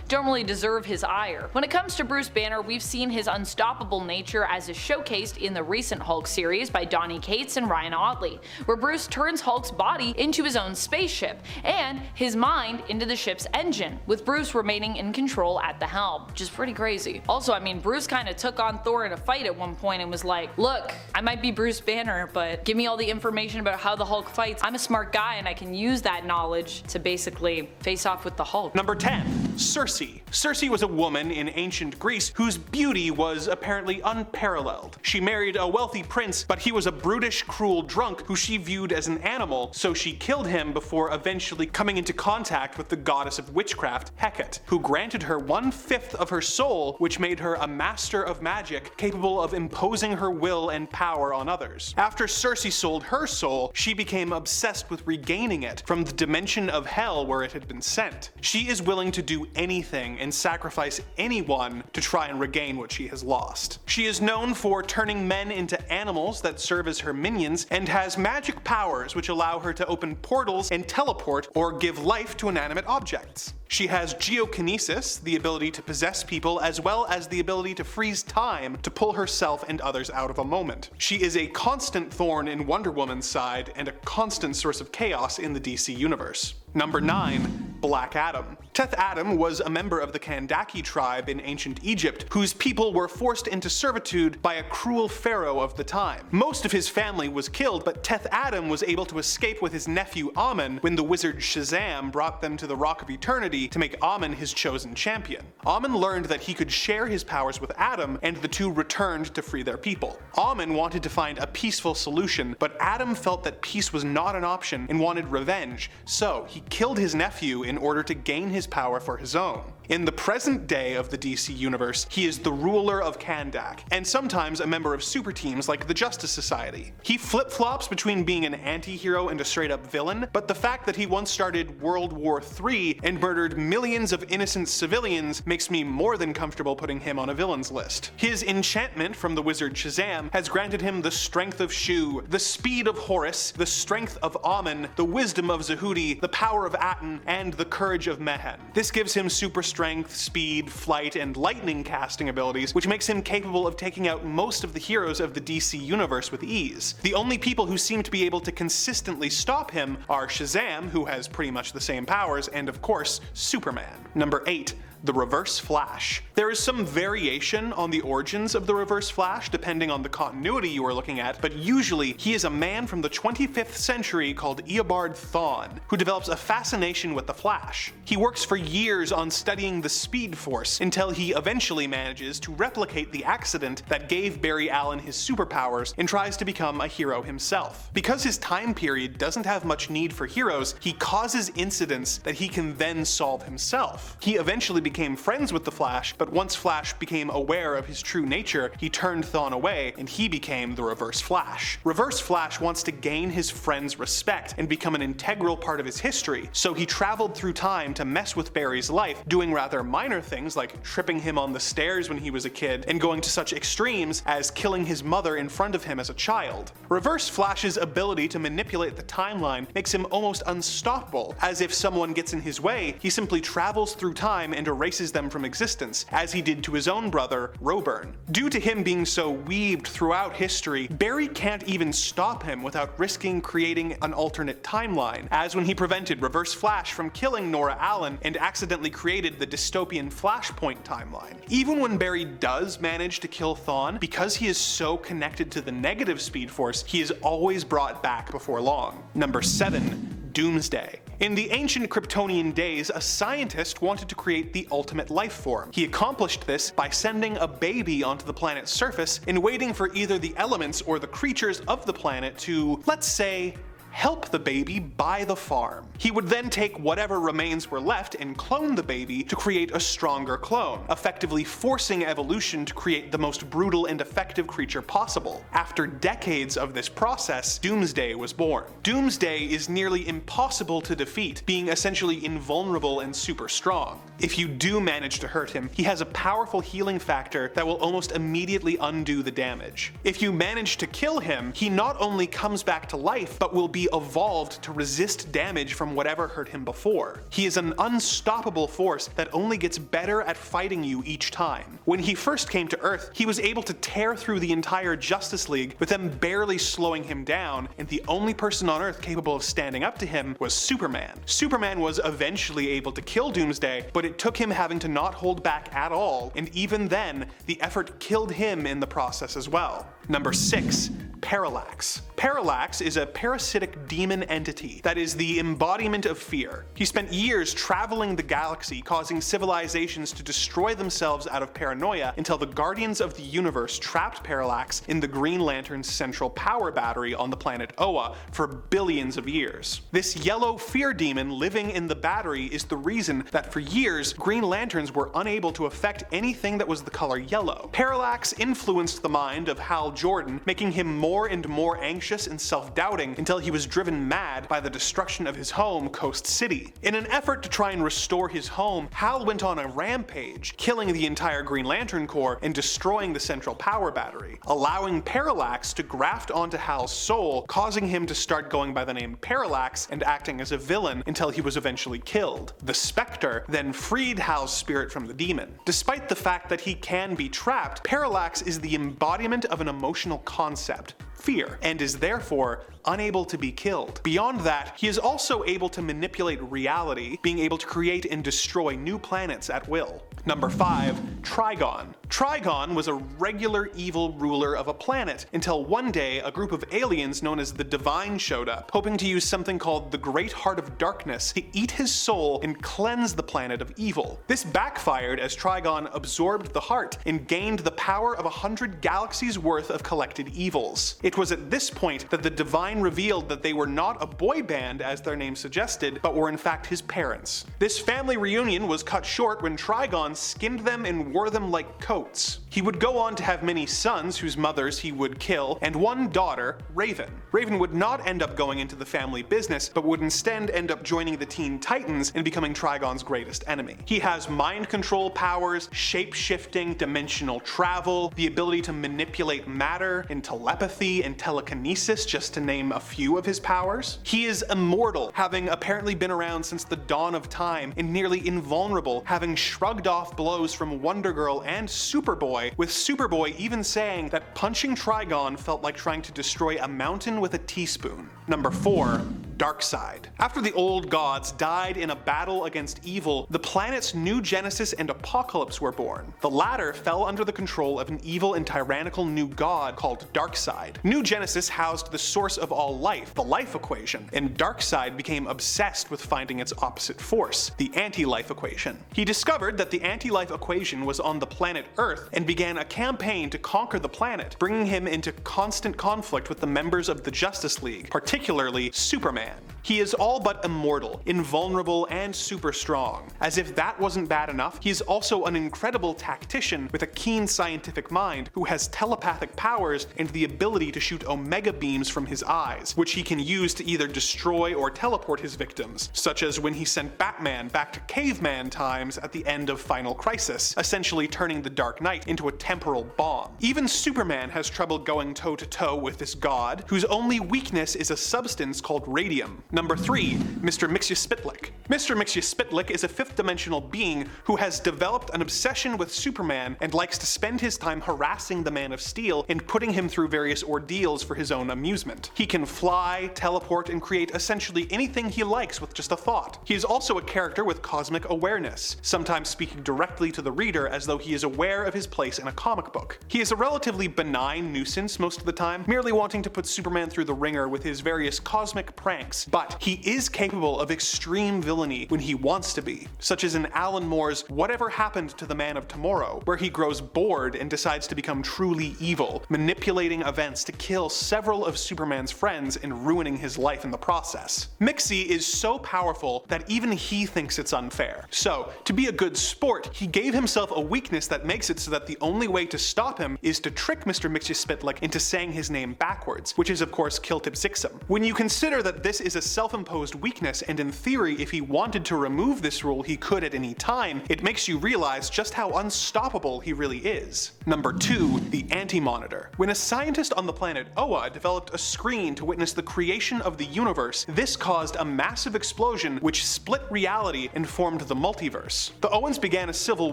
don't really deserve his ire. When it comes to Bruce Banner, we've seen his unstoppable nature as is showcased in the recent Hulk series by Donny Cates and Ryan Ottley, where Bruce turns Hulk's body into his own spaceship, and his mind into the ship's engine, with Bruce remaining in control at the helm, which is pretty crazy. Also, I mean, Bruce kinda took on Thor in a fight at one point and was like, look, I might be Bruce Banner, but give me all the information about how the Hulk fights. I'm a smart guy and I can use that knowledge to basically face off with the Hulk. Number 10. Circe. Circe was a woman in ancient Greece whose beauty was apparently unparalleled. She married a wealthy prince, but he was a brutish, cruel drunk who she viewed as an animal, so she killed him before eventually coming into contact with the goddess of witchcraft, Hecate, who granted her 1/5 of her soul, which made her a master of magic capable of imposing her will and power on others. After Circe sold her soul, she became obsessed with regaining it from the dimension of hell where it had been sent. She is willing to do anything and sacrifice anyone to try and regain what she has lost. She is known for turning men into animals that serve as her minions, and has magic powers which allow her to open portals and teleport or give life to inanimate objects. She has geokinesis, the ability to possess people, as well as the ability to freeze time to pull herself and others out of a moment. She is a constant thorn in Wonder Woman's side and a constant source of chaos in the DC universe. Number 9. Black Adam. Teth Adam was a member of the Kandaki tribe in ancient Egypt, whose people were forced into servitude by a cruel pharaoh of the time. Most of his family was killed, but Teth Adam was able to escape with his nephew Amun when the wizard Shazam brought them to the Rock of Eternity to make Amun his chosen champion. Amun learned that he could share his powers with Adam, and the two returned to free their people. Amun wanted to find a peaceful solution, but Adam felt that peace was not an option and wanted revenge, so he killed his nephew in order to gain his power for his own. In the present day of the DC universe, he is the ruler of Kandak, and sometimes a member of super teams like the Justice Society. He flip-flops between being an anti-hero and a straight-up villain, but the fact that he once started World War III and murdered millions of innocent civilians makes me more than comfortable putting him on a villain's list. His enchantment from the wizard Shazam has granted him the strength of Shu, the speed of Horus, the strength of Amun, the wisdom of Zehudi, the power of Aten, and the courage of Mehen. This gives him super strength, speed, flight, and lightning casting abilities, which makes him capable of taking out most of the heroes of the DC universe with ease. The only people who seem to be able to consistently stop him are Shazam, who has pretty much the same powers, and of course, Superman. Number 8. The Reverse Flash. There is some variation on the origins of the Reverse Flash depending on the continuity you are looking at, but usually he is a man from the 25th century called Eobard Thawne, who develops a fascination with the Flash. He works for years on studying the Speed Force until he eventually manages to replicate the accident that gave Barry Allen his superpowers and tries to become a hero himself. Because his time period doesn't have much need for heroes, he causes incidents that he can then solve himself. He eventually became friends with the Flash, but once Flash became aware of his true nature, he turned Thawne away and he became the Reverse Flash. Reverse Flash wants to gain his friend's respect and become an integral part of his history, so he traveled through time to mess with Barry's life, doing rather minor things like tripping him on the stairs when he was a kid and going to such extremes as killing his mother in front of him as a child. Reverse Flash's ability to manipulate the timeline makes him almost unstoppable, as if someone gets in his way, he simply travels through time and erases them from existence, as he did to his own brother, Roburn. Due to him being so weaved throughout history, Barry can't even stop him without risking creating an alternate timeline, as when he prevented Reverse Flash from killing Nora Allen and accidentally created the dystopian Flashpoint timeline. Even when Barry does manage to kill Thawne, because he is so connected to the negative Speed Force, he is always brought back before long. Number 7. Doomsday. In the ancient Kryptonian days, a scientist wanted to create the ultimate life form. He accomplished this by sending a baby onto the planet's surface and waiting for either the elements or the creatures of the planet to, let's say, help the baby buy the farm. He would then take whatever remains were left and clone the baby to create a stronger clone, effectively forcing evolution to create the most brutal and effective creature possible. After decades of this process, Doomsday was born. Doomsday is nearly impossible to defeat, being essentially invulnerable and super strong. If you do manage to hurt him, he has a powerful healing factor that will almost immediately undo the damage. If you manage to kill him, he not only comes back to life, but will be evolved to resist damage from whatever hurt him before. He is an unstoppable force that only gets better at fighting you each time. When he first came to Earth, he was able to tear through the entire Justice League, with them barely slowing him down, and the only person on Earth capable of standing up to him was Superman. Superman was eventually able to kill Doomsday, but it took him having to not hold back at all, and even then, the effort killed him in the process as well. Number 6. Parallax. Parallax is a parasitic demon entity that is the embodiment of fear. He spent years traveling the galaxy, causing civilizations to destroy themselves out of paranoia until the Guardians of the Universe trapped Parallax in the Green Lantern's central power battery on the planet Oa for billions of years. This yellow fear demon living in the battery is the reason that for years Green Lanterns were unable to affect anything that was the color yellow. Parallax influenced the mind of Hal Jordan, making him more and more anxious and self-doubting until he was driven mad by the destruction of his home, Coast City. In an effort to try and restore his home, Hal went on a rampage, killing the entire Green Lantern Corps and destroying the central power battery, allowing Parallax to graft onto Hal's soul, causing him to start going by the name Parallax and acting as a villain until he was eventually killed. The Spectre then freed Hal's spirit from the demon. Despite the fact that he can be trapped, Parallax is the embodiment of an emotional concept, fear, and is therefore unable to be killed. Beyond that, he is also able to manipulate reality, being able to create and destroy new planets at will. Number 5. Trigon. Trigon was a regular evil ruler of a planet, until one day a group of aliens known as the Divine showed up, hoping to use something called the Great Heart of Darkness to eat his soul and cleanse the planet of evil. This backfired as Trigon absorbed the heart and gained the power of 100 galaxies worth of collected evils. It was at this point that the Divine revealed that they were not a boy band as their name suggested, but were in fact his parents. This family reunion was cut short when Trigon skinned them and wore them like coats. He would go on to have many sons whose mothers he would kill, and one daughter, Raven. Raven would not end up going into the family business, but would instead end up joining the Teen Titans and becoming Trigon's greatest enemy. He has mind control powers, shape-shifting, dimensional travel, the ability to manipulate matter, and telepathy and telekinesis, just to name a few of his powers. He is immortal, having apparently been around since the dawn of time, and nearly invulnerable, having shrugged off blows from Wonder Girl and Superboy, with Superboy even saying that punching Trigon felt like trying to destroy a mountain with a teaspoon. Number 4. Darkseid. After the old gods died in a battle against evil, the planets New Genesis and Apocalypse were born. The latter fell under the control of an evil and tyrannical new god called Darkseid. New Genesis housed the source of all life, the life equation, and Darkseid became obsessed with finding its opposite force, the anti-life equation. He discovered that the anti-life equation was on the planet Earth and began a campaign to conquer the planet, bringing him into constant conflict with the members of the Justice League, particularly Superman. Superman. He is all but immortal, invulnerable, and super strong. As if that wasn't bad enough, he is also an incredible tactician with a keen scientific mind who has telepathic powers and the ability to shoot omega beams from his eyes, which he can use to either destroy or teleport his victims, such as when he sent Batman back to caveman times at the end of Final Crisis, essentially turning the Dark Knight into a temporal bomb. Even Superman has trouble going toe-to-toe with this god, whose only weakness is a substance called radium. Number 3. Mr. Mxyzptlk. Mr. Mxyzptlk is a fifth-dimensional being who has developed an obsession with Superman and likes to spend his time harassing the Man of Steel and putting him through various ordeals for his own amusement. He can fly, teleport, and create essentially anything he likes with just a thought. He is also a character with cosmic awareness, sometimes speaking directly to the reader as though he is aware of his place in a comic book. He is a relatively benign nuisance most of the time, merely wanting to put Superman through the ringer with his various cosmic pranks, but he is capable of extreme villainy when he wants to be, such as in Alan Moore's Whatever Happened to the Man of Tomorrow, where he grows bored and decides to become truly evil, manipulating events to kill several of Superman's friends and ruining his life in the process. Mixie is so powerful that even he thinks it's unfair. So, to be a good sport, he gave himself a weakness that makes it so that the only way to stop him is to trick Mr. Mxyzptlk into saying his name backwards, which is of course Kiltipzixum. When you consider that this is a self-imposed weakness, and in theory if he wanted to remove this rule he could at any time, it makes you realize just how unstoppable he really is. Number 2. The Anti-Monitor. When a scientist on the planet Oa developed a screen to witness the creation of the universe, this caused a massive explosion which split reality and formed the multiverse. The Oans began a civil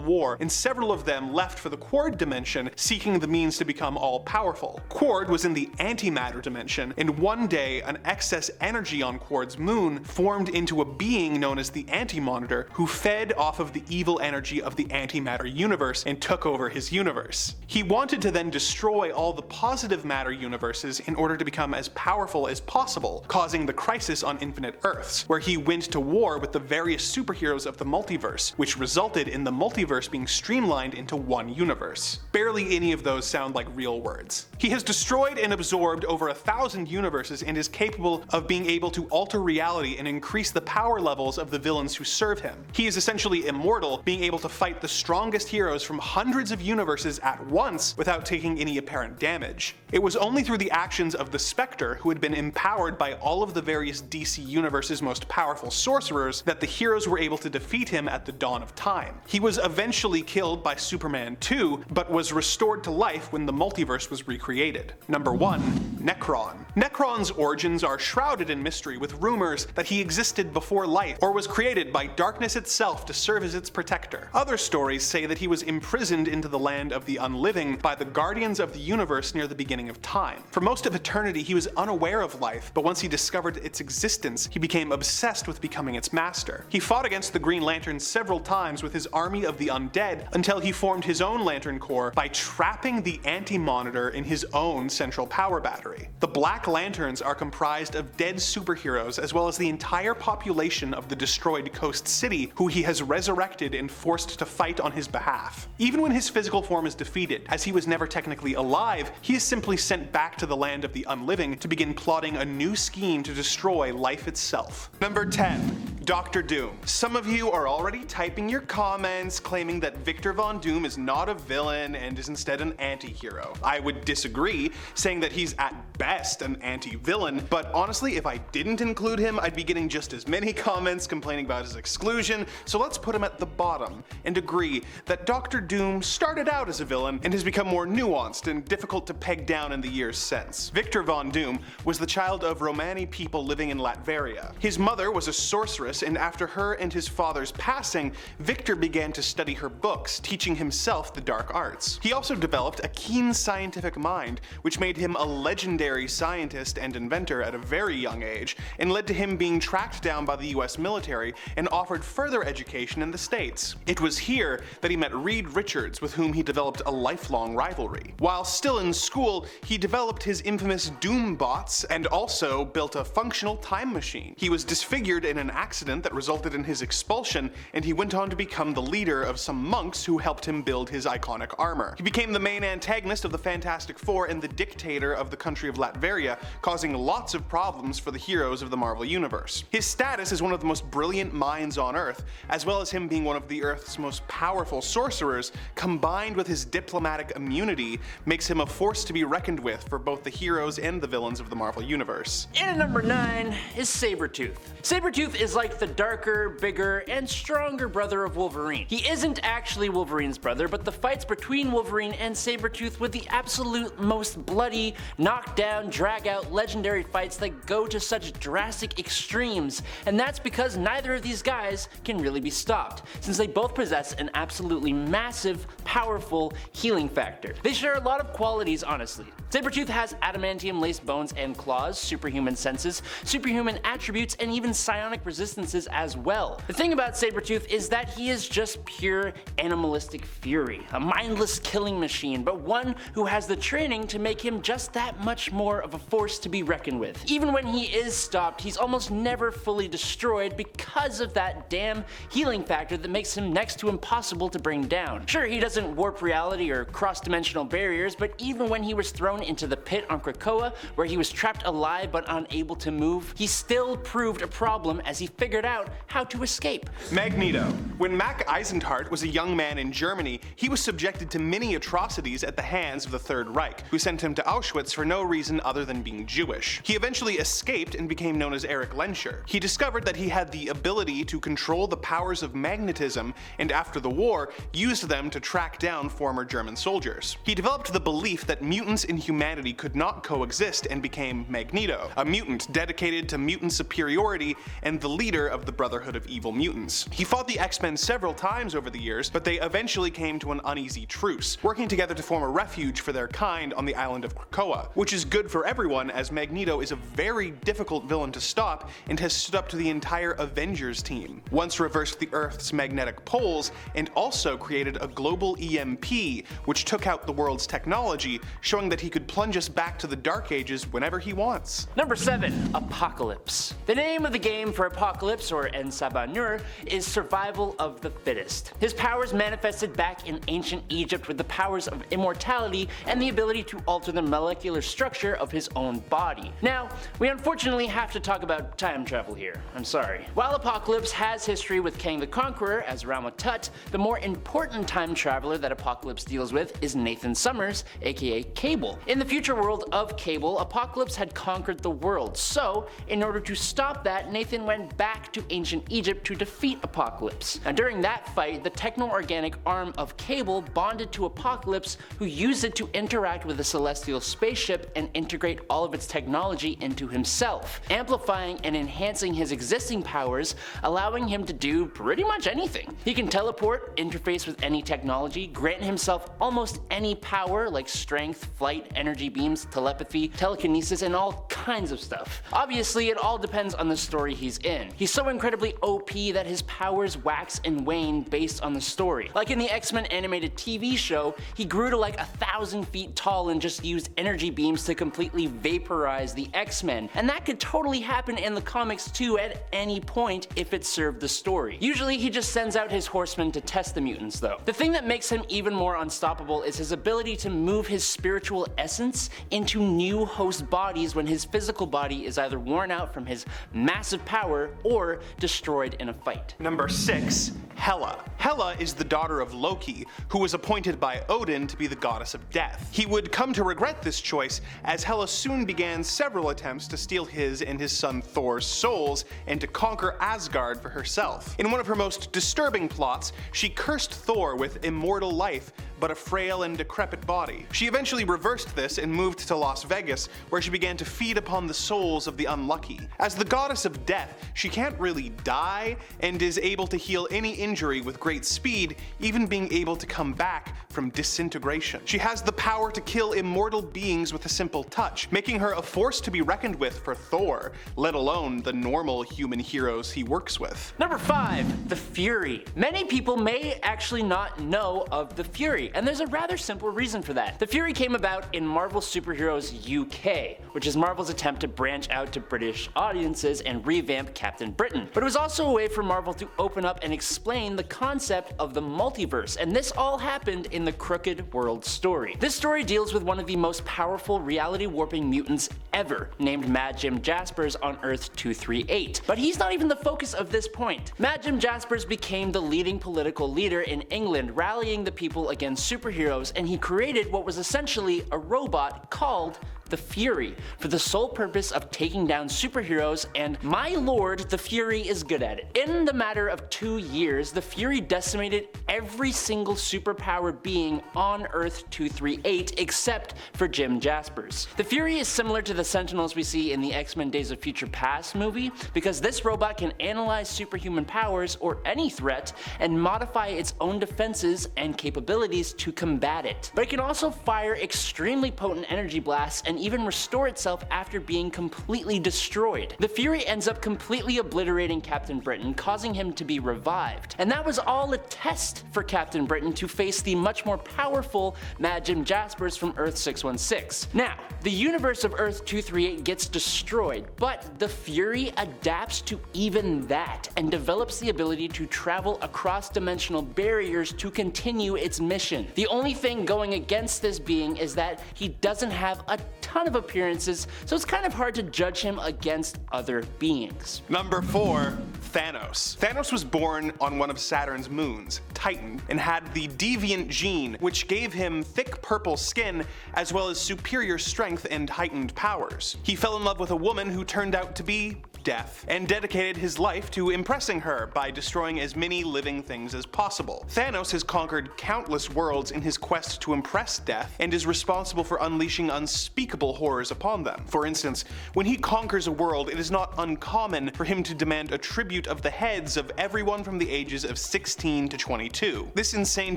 war, and several of them left for the Quard dimension, seeking the means to become all-powerful. Quard was in the antimatter dimension, and one day an excess energy on Quard's moon formed into a being known as the Anti-Monitor, who fed off of the evil energy of the antimatter universe and took over his universe. He wanted to then destroy all the positive matter universes in order to become as powerful as possible, causing the Crisis on Infinite Earths, where he went to war with the various superheroes of the multiverse, which resulted in the multiverse being streamlined into one universe. Barely any of those sound like real words. He has destroyed and absorbed over 1,000 universes and is capable of being able to alter reality and increase the power levels of the villains who serve him. He is essentially immortal, being able to fight the strongest heroes from hundreds of universes at once without taking any apparent damage. It was only through the actions of the Spectre, who had been empowered by all of the various DC Universe's most powerful sorcerers, that the heroes were able to defeat him at the dawn of time. He was eventually killed by Superman 2, but was restored to life when the multiverse was recreated. Number 1. Nekron. Nekron's origins are shrouded in mystery, with rumors that he existed before life or was created by darkness itself to serve as its protector. Other stories say that he was imprisoned into the land of the unliving by the Guardians of the Universe near the beginning of time. For most of eternity he was unaware of life, but once he discovered its existence, he became obsessed with becoming its master. He fought against the Green Lantern several times with his army of the undead until he formed his own Lantern Corps by trapping the Anti-Monitor in his own central power battery. The Black Lanterns are comprised of dead superheroes as well as the entire population of the destroyed Coast City, who he has resurrected and forced to fight on his behalf. Even when his physical form is defeated, as he was never technically alive, he is simply sent back to the land of the unliving to begin plotting a new scheme to destroy life itself. Number 10. Dr. Doom. Some of you are already typing your comments claiming that Victor Von Doom is not a villain and is instead an anti-hero. I would disagree, saying that he's at best an anti-villain, but honestly if I didn't include him I'd be getting just as many comments complaining about his exclusion, so let's put him at the bottom and agree that Dr. Doom started out as a villain and has become more nuanced and difficult to peg down in the years since. Victor Von Doom was the child of Romani people living in Latveria. His mother was a sorceress, and after her and his father's passing, Victor began to study her books, teaching himself the dark arts. He also developed a keen scientific mind, which made him a legendary scientist and inventor at a very young age, and led to him being tracked down by the US military and offered further education in the States. It was here that he met Reed Richards, with whom he developed a lifelong rivalry. While still in school, he developed his infamous Doom bots and also built a functional time machine. He was disfigured in an accident incident that resulted in his expulsion, and he went on to become the leader of some monks who helped him build his iconic armor. He became the main antagonist of the Fantastic Four and the dictator of the country of Latveria, causing lots of problems for the heroes of the Marvel Universe. His status as one of the most brilliant minds on Earth, as well as him being one of the Earth's most powerful sorcerers, combined with his diplomatic immunity, makes him a force to be reckoned with for both the heroes and the villains of the Marvel Universe. In at number 9 is Sabretooth. Sabretooth is like the darker, bigger, and stronger brother of Wolverine. He isn't actually Wolverine's brother, but the fights between Wolverine and Sabretooth were the absolute most bloody, knockdown, drag-out, legendary fights that go to such drastic extremes, and that's because neither of these guys can really be stopped, since they both possess an absolutely massive, powerful healing factor. They share a lot of qualities, honestly. Sabretooth has adamantium-laced bones and claws, superhuman senses, superhuman attributes, and even psionic resistances as well. The thing about Sabretooth is that he is just pure animalistic fury, a mindless killing machine, but one who has the training to make him just that much more of a force to be reckoned with. Even when he is stopped, he's almost never fully destroyed because of that damn healing factor that makes him next to impossible to bring down. Sure, he doesn't warp reality or cross-dimensional barriers, but even when he was thrown into the pit on Krakoa, where he was trapped alive but unable to move, he still proved a problem as he figured out how to escape. Magneto. When Mac Eisenhart was a young man in Germany, he was subjected to many atrocities at the hands of the Third Reich, who sent him to Auschwitz for no reason other than being Jewish. He eventually escaped and became known as Erich Lenscher. He discovered that he had the ability to control the powers of magnetism, and after the war, used them to track down former German soldiers. He developed the belief that mutants and humanity could not coexist and became Magneto, a mutant dedicated to mutant superiority and the leader of the Brotherhood of Evil Mutants. He fought the X-Men several times over the years, but they eventually came to an uneasy truce, working together to form a refuge for their kind on the island of Krakoa, which is good for everyone as Magneto is a very difficult villain to stop and has stood up to the entire Avengers team, once reversed the Earth's magnetic poles, and also created a global EMP, which took out the world's technology, showing that he could plunge us back to the Dark Ages whenever he wants. Number 7. Apocalypse. The name of the game for Apocalypse, or En Sabanur, is survival of the fittest. His powers manifested back in ancient Egypt with the powers of immortality and the ability to alter the molecular structure of his own body. Now, we unfortunately have to talk about time travel here. I'm sorry. While Apocalypse has history with Kang the Conqueror as Rama Tut, the more important time traveler that Apocalypse deals with is Nathan Summers, aka Cable. In the future world of Cable, Apocalypse had conquered the world, so in order to stop that, Nathan went back to ancient Egypt to defeat Apocalypse. Now during that fight, the techno-organic arm of Cable bonded to Apocalypse, who used it to interact with a celestial spaceship and integrate all of its technology into himself, amplifying and enhancing his existing powers, allowing him to do pretty much anything. He can teleport, interface with any technology, grant himself almost any power like strength, flight, energy beams, telepathy, telekinesis, and all kinds of stuff. Obviously, it all depends on the story he's in. He's so incredibly OP that his powers wax and wane based on the story. Like in the X-Men animated TV show, he grew to like 1,000 feet tall and just used energy beams to completely vaporize the X-Men. And that could totally happen in the comics too at any point if it served the story. Usually he just sends out his horsemen to test the mutants though. The thing that makes him even more unstoppable is his ability to move his spiritual essence into new host bodies when his physical body is either worn out from his massive power or destroyed in a fight. Number 6. Hela. Hela is the daughter of Loki, who was appointed by Odin to be the goddess of death. He would come to regret this choice, as Hela soon began several attempts to steal his and his son Thor's souls and to conquer Asgard for herself. In one of her most disturbing plots, she cursed Thor with immortal life, but a frail and decrepit body. She eventually reversed this and moved to Las Vegas, where she began to feed upon the souls of the unlucky. As the goddess of death, she can't really die, and is able to heal any injury with great speed, even being able to come back from disintegration. She has the power to kill immortal beings with a simple touch, making her a force to be reckoned with for Thor, let alone the normal human heroes he works with. Number 5. The Fury. Many people may actually not know of the Fury. Fury, and there's a rather simple reason for that. The Fury came about in Marvel Superheroes UK, which is Marvel's attempt to branch out to British audiences and revamp Captain Britain. But it was also a way for Marvel to open up and explain the concept of the multiverse, and this all happened in the Crooked World story. This story deals with one of the most powerful reality warping mutants ever, named Mad Jim Jaspers on Earth 238. But he's not even the focus of this point. Mad Jim Jaspers became the leading political leader in England, rallying the people against superheroes, and he created what was essentially a robot called the Fury, for the sole purpose of taking down superheroes, and my lord, the Fury is good at it. In the matter of 2 years, the Fury decimated every single superpower being on Earth 238 except for Jim Jaspers. The Fury is similar to the Sentinels we see in the X-Men Days of Future Past movie, because this robot can analyze superhuman powers or any threat and modify its own defenses and capabilities to combat it. But it can also fire extremely potent energy blasts and even restore itself after being completely destroyed. The Fury ends up completely obliterating Captain Britain, causing him to be revived. And that was all a test for Captain Britain to face the much more powerful Mad Jim Jaspers from Earth 616. Now, the universe of Earth 238 gets destroyed, but the Fury adapts to even that and develops the ability to travel across dimensional barriers to continue its mission. The only thing going against this being is that he doesn't have a ton of appearances, so it's kind of hard to judge him against other beings. Number 4. Thanos. Thanos was born on one of Saturn's moons, Titan, and had the deviant gene, which gave him thick purple skin as well as superior strength and heightened powers. He fell in love with a woman who turned out to be Death, and dedicated his life to impressing her by destroying as many living things as possible. Thanos has conquered countless worlds in his quest to impress Death, and is responsible for unleashing unspeakable horrors upon them. For instance, when he conquers a world, it is not uncommon for him to demand a tribute of the heads of everyone from the ages of 16 to 22. This insane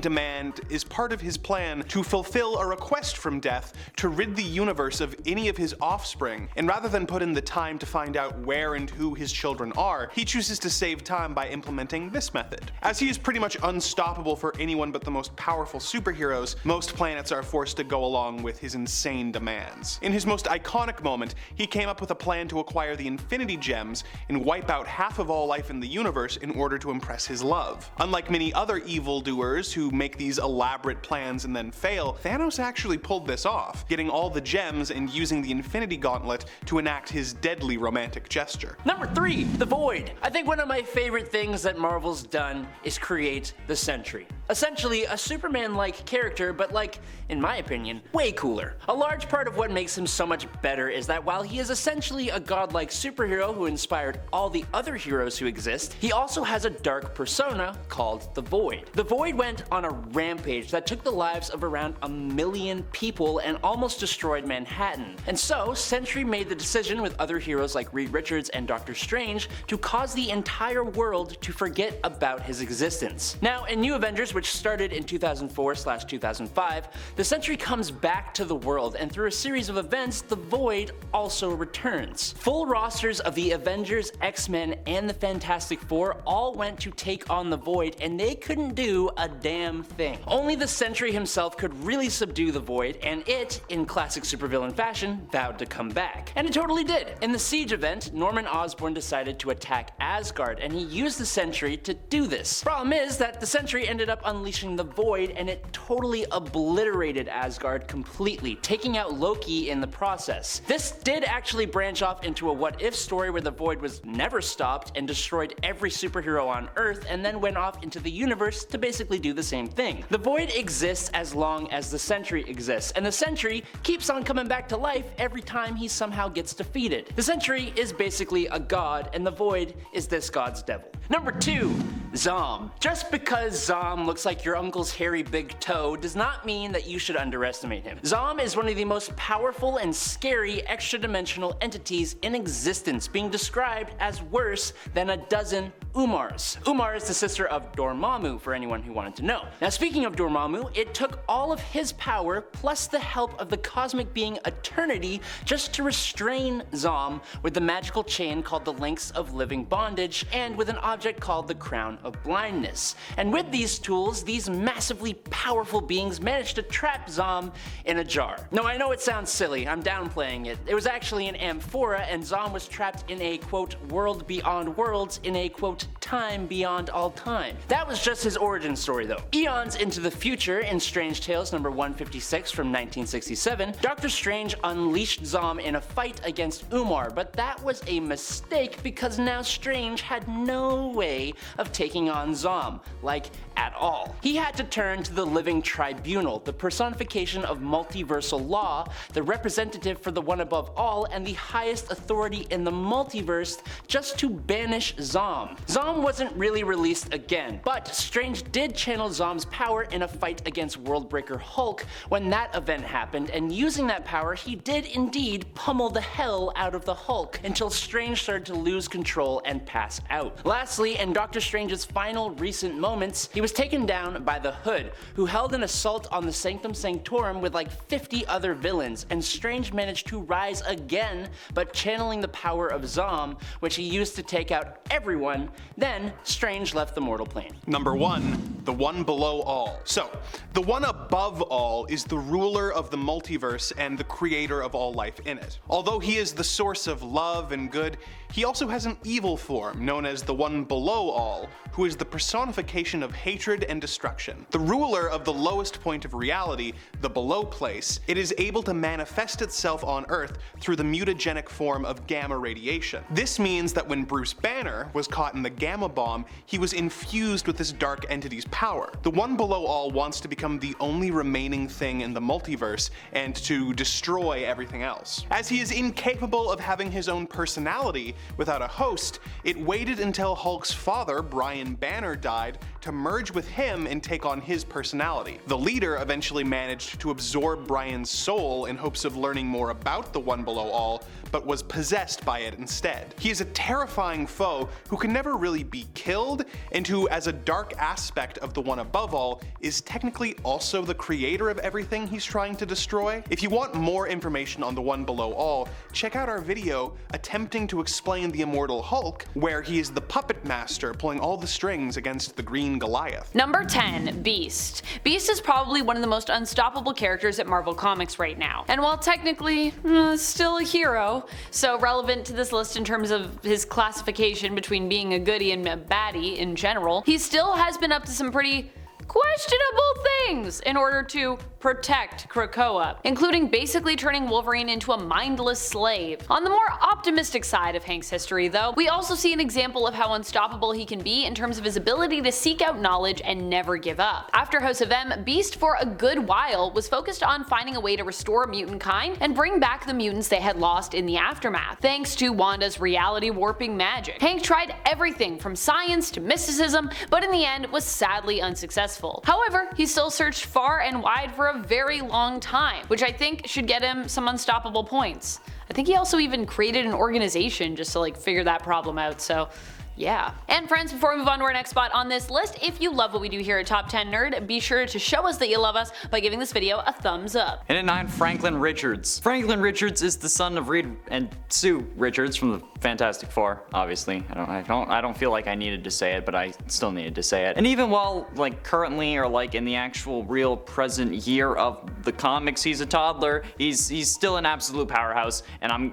demand is part of his plan to fulfill a request from Death to rid the universe of any of his offspring, and rather than put in the time to find out where and who his children are, he chooses to save time by implementing this method. As he is pretty much unstoppable for anyone but the most powerful superheroes, most planets are forced to go along with his insane demands. In his most iconic moment, he came up with a plan to acquire the Infinity Gems and wipe out half of all life in the universe in order to impress his love. Unlike many other evildoers who make these elaborate plans and then fail, Thanos actually pulled this off, getting all the gems and using the Infinity Gauntlet to enact his deadly romantic gesture. Number 3, the Void. I think one of my favorite things that Marvel's done is create the Sentry. Essentially a Superman-like character, but like, in my opinion, way cooler. A large part of what makes him so much better is that while he is essentially a godlike superhero who inspired all the other heroes who exist, he also has a dark persona called the Void. The Void went on a rampage that took the lives of around 1 million people and almost destroyed Manhattan. And so, Sentry made the decision with other heroes like Reed Richards and Doctor Strange to cause the entire world to forget about his existence. Now, in New Avengers, which started in 2004/2005, the Sentry comes back to the world, and through a series of events, the Void also returns. Full rosters of the Avengers, X-Men, and the Fantastic Four all went to take on the Void, and they couldn't do a damn thing. Only the Sentry himself could really subdue the Void, and it, in classic supervillain fashion, vowed to come back. And it totally did. In the Siege event, Norman Osborn decided to attack Asgard, and he used the Sentry to do this. Problem is that the Sentry ended up unleashing the Void, and it totally obliterated Asgard completely, taking out Loki in the process. This did actually branch off into a what-if story where the Void was never stopped and destroyed every superhero on Earth, and then went off into the universe to basically do the same thing. The Void exists as long as the Sentry exists, and the Sentry keeps on coming back to life every time he somehow gets defeated. The Sentry is basically a god, and the Void is this god's devil. Number 2, Zom. Just because Zom looks like your uncle's hairy big toe does not mean that you should underestimate him. Zom is one of the most powerful and scary extra-dimensional entities in existence, being described as worse than a dozen Umars. Umar is the sister of Dormammu, for anyone who wanted to know. Now, speaking of Dormammu, it took all of his power plus the help of the cosmic being Eternity just to restrain Zom with the magical chain called the Links of Living Bondage and with an object called the Crown of blindness. And with these tools, these massively powerful beings managed to trap Zom in a jar. No, I know it sounds silly, I'm downplaying it. It was actually an amphora, and Zom was trapped in a quote world beyond worlds in a quote time beyond all time. That was just his origin story though. Eons into the future, in Strange Tales number 156 from 1967, Dr. Strange unleashed Zom in a fight against Umar, but that was a mistake because now Strange had no way of taking on Zom, like at all. He had to turn to the Living Tribunal, the personification of multiversal law, the representative for the One Above All, and the highest authority in the multiverse, just to banish Zom. Zom wasn't really released again, but Strange did channel Zom's power in a fight against Worldbreaker Hulk when that event happened, and using that power he did indeed pummel the hell out of the Hulk until Strange started to lose control and pass out. Lastly, in Doctor Strange's final recent moments, he was taken down by the Hood, who held an assault on the Sanctum Sanctorum with like 50 other villains, and Strange managed to rise again, but channeling the power of Zom, which he used to take out everyone. Then Strange left the mortal plane. Number 1, the One Below All. So, the One Above All is the ruler of the multiverse and the creator of all life in it. Although he is the source of love and good, he also has an evil form known as the One Below All, who is the personification of hatred and destruction. The ruler of the lowest point of reality, the below place, it is able to manifest itself on Earth through the mutagenic form of gamma radiation. This means that when Bruce Banner was caught in the gamma bomb, he was infused with this dark entity's power. The One Below All wants to become the only remaining thing in the multiverse and to destroy everything else. As he is incapable of having his own personality without a host, it waited until Hulk's father, Brian Banner, died to merge with him and take on his personality. The leader eventually managed to absorb Brian's soul in hopes of learning more about the One Below All, but was possessed by it instead. He is a terrifying foe who can never really be killed, and who, as a dark aspect of the One Above All, is technically also the creator of everything he's trying to destroy. If you want more information on the One Below All, check out our video attempting to explain the Immortal Hulk, where he is the puppet master pulling all the strings against the Green Goliath. Number 10, Beast. Beast is probably one of the most unstoppable characters at Marvel Comics right now. And while technically still a hero, so relevant to this list in terms of his classification between being a goodie and a baddie in general, he still has been up to some pretty questionable things in order to protect Krakoa, including basically turning Wolverine into a mindless slave. On the more optimistic side of Hank's history though, we also see an example of how unstoppable he can be in terms of his ability to seek out knowledge and never give up. After House of M, Beast for a good while was focused on finding a way to restore mutant kind and bring back the mutants they had lost in the aftermath, thanks to Wanda's reality warping magic. Hank tried everything from science to mysticism, but in the end was sadly unsuccessful. However, he still searched far and wide for a very long time, which I think should get him some unstoppable points. I think he also even created an organization just to figure that problem out, so yeah. And friends, before we move on to our next spot on this list, if you love what we do here at Top 10 Nerd, be sure to show us that you love us by giving this video a thumbs up. And at 9, Franklin Richards. Franklin Richards is the son of Reed and Sue Richards from the Fantastic Four, obviously. I don't feel like I needed to say it, but I still needed to say it. And even while currently or in the actual real present year of the comics, he's a toddler, he's still an absolute powerhouse, and I'm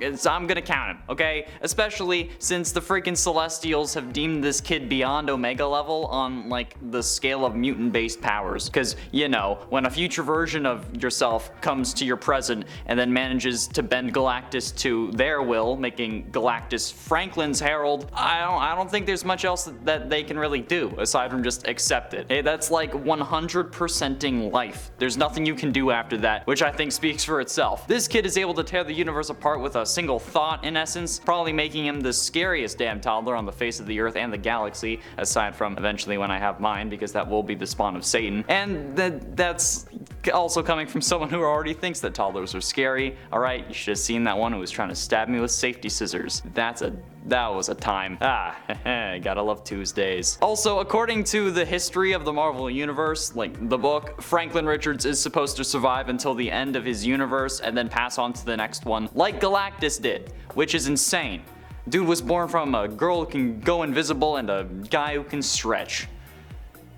gonna count him, okay? Especially since the freaking Celestials have deemed this kid beyond Omega level on the scale of mutant-based powers. Cause when a future version of yourself comes to your present and then manages to bend Galactus to their will, making Galactus Franklin's herald, I don't think there's much else that they can really do aside from just accept it. Hey, that's like 100%ing life. There's nothing you can do after that, which I think speaks for itself. This kid is able to tear the universe apart with a single thought, in essence, probably making him the scariest damn toddler on the face of the earth and the galaxy, aside from eventually when I have mine, because that will be the spawn of Satan. And that's also coming from someone who already thinks that toddlers are scary. Alright, you should have seen that one who was trying to stab me with safety scissors. That was a time. Gotta love Tuesdays. Also, according to the history of the Marvel Universe, the book, Franklin Richards is supposed to survive until the end of his universe and then pass on to the next one, like Galactus did, which is insane. Dude was born from a girl who can go invisible and a guy who can stretch.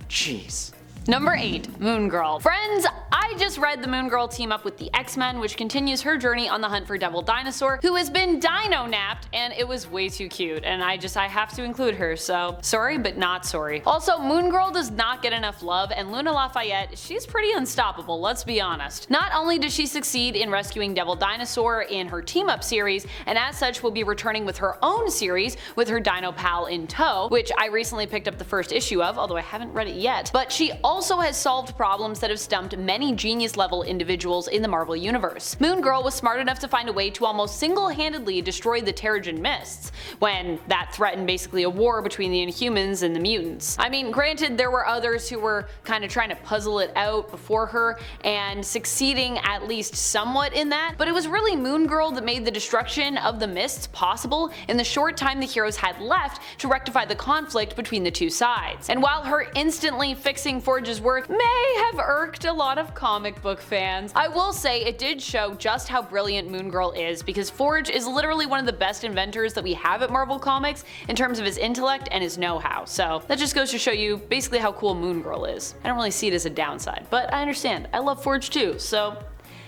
Jeez. Number 8. Moon Girl. Friends, I just read the Moon Girl team up with the X-Men, which continues her journey on the hunt for Devil Dinosaur, who has been dino-napped, and it was way too cute, and I have to include her, so sorry but not sorry. Also, Moon Girl does not get enough love, and Luna Lafayette, she's pretty unstoppable, let's be honest. Not only does she succeed in rescuing Devil Dinosaur in her team-up series, and as such will be returning with her own series with her dino pal in tow, which I recently picked up the first issue of, although I haven't read it yet, but she also has solved problems that have stumped many genius level individuals in the Marvel Universe. Moon Girl was smart enough to find a way to almost single-handedly destroy the Terrigen Mists, when that threatened basically a war between the Inhumans and the mutants. I mean, granted, there were others who were kind of trying to puzzle it out before her and succeeding at least somewhat in that, but it was really Moon Girl that made the destruction of the Mists possible in the short time the heroes had left to rectify the conflict between the two sides. And while her instantly fixing Forge's work may have irked a lot of comic book fans, I will say it did show just how brilliant Moon Girl is, because Forge is literally one of the best inventors that we have at Marvel Comics in terms of his intellect and his know-how. So that just goes to show you basically how cool Moon Girl is. I don't really see it as a downside, but I understand. I love Forge too, so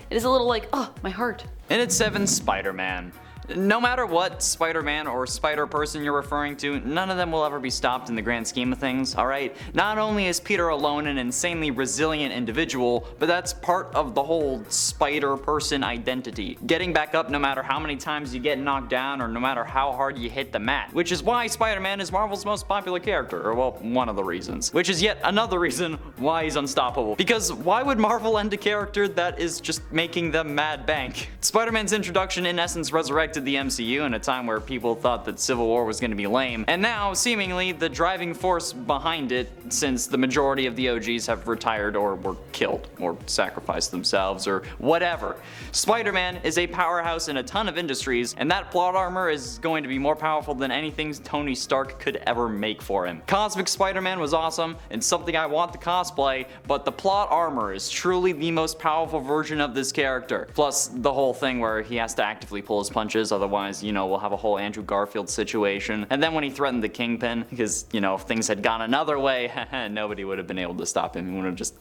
it is a little like, oh, my heart. And at 7, Spider-Man. No matter what Spider-Man or Spider-Person you're referring to, none of them will ever be stopped in the grand scheme of things, alright? Not only is Peter alone an insanely resilient individual, but that's part of the whole Spider-Person identity. Getting back up no matter how many times you get knocked down or no matter how hard you hit the mat. Which is why Spider-Man is Marvel's most popular character, or well, one of the reasons. Which is yet another reason why he's unstoppable. Because why would Marvel end a character that is just making them mad bank? Spider-Man's introduction in essence resurrected the MCU in a time where people thought that Civil War was going to be lame, and now seemingly the driving force behind it, since the majority of the OGs have retired or were killed or sacrificed themselves or whatever. Spider-Man is a powerhouse in a ton of industries, and that plot armor is going to be more powerful than anything Tony Stark could ever make for him. Cosmic Spider-Man was awesome and something I want to cosplay, but the plot armor is truly the most powerful version of this character. Plus the whole thing where he has to actively pull his punches, otherwise, you know, we'll have a whole Andrew Garfield situation. And then when he threatened the Kingpin, because, you know, if things had gone another way, nobody would have been able to stop him. He would have just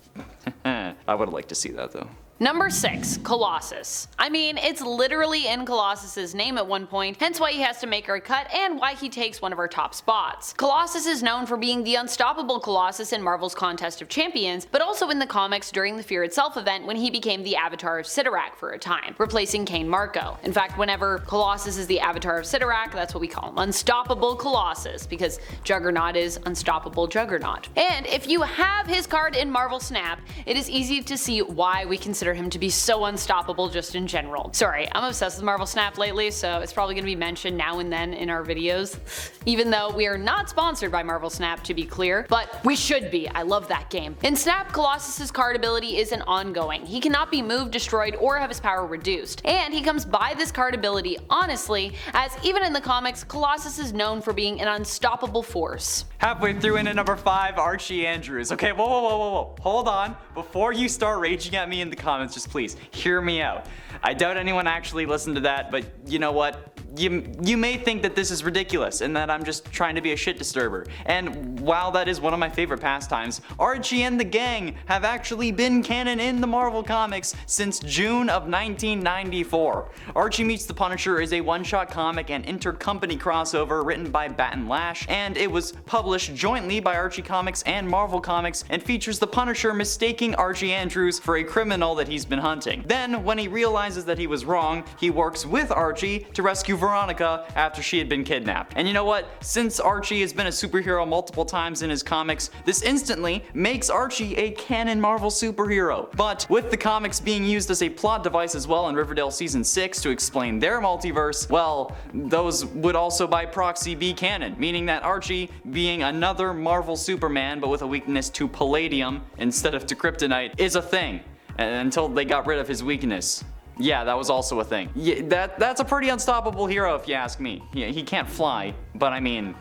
I would have liked to see that though. Number 6. Colossus. I mean, it's literally in Colossus's name at one point, hence why he has to make our cut and why he takes one of our top spots. Colossus is known for being the unstoppable Colossus in Marvel's Contest of Champions, but also in the comics during the Fear Itself event when he became the Avatar of Sidorak for a time, replacing Cain Marko. In fact, whenever Colossus is the Avatar of Sidorak, that's what we call him, Unstoppable Colossus, because Juggernaut is Unstoppable Juggernaut. And if you have his card in Marvel Snap, it is easy to see why we consider him to be so unstoppable just in general. Sorry, I'm obsessed with Marvel Snap lately, so it's probably going to be mentioned now and then in our videos. Even though we are not sponsored by Marvel Snap, to be clear, but we should be. I love that game. In Snap, Colossus's card ability is an ongoing. He cannot be moved, destroyed, or have his power reduced. And he comes by this card ability honestly, as even in the comics, Colossus is known for being an unstoppable force. Halfway through in at number 5, Archie Andrews. Okay, whoa. Hold on. Before you start raging at me in the comments, just please hear me out. I doubt anyone actually listened to that, but you know what? You may think that this is ridiculous and that I'm just trying to be a shit disturber. And while that is one of my favorite pastimes, Archie and the gang have actually been canon in the Marvel Comics since June of 1994. Archie Meets the Punisher is a one-shot comic and intercompany crossover written by Batten Lash, and it was published jointly by Archie Comics and Marvel Comics and features the Punisher mistaking Archie Andrews for a criminal that he's been hunting. Then, when he realizes that he was wrong, he works with Archie to rescue Veronica after she had been kidnapped. And you know what? Since Archie has been a superhero multiple times in his comics, this instantly makes Archie a canon Marvel superhero. But with the comics being used as a plot device as well in Riverdale Season 6 to explain their multiverse, well, those would also by proxy be canon, meaning that Archie, being another Marvel Superman but with a weakness to palladium instead of to kryptonite, is a thing. Until they got rid of his weakness. Yeah, that was also a thing. Yeah, that's a pretty unstoppable hero if you ask me. He can't fly, but I mean,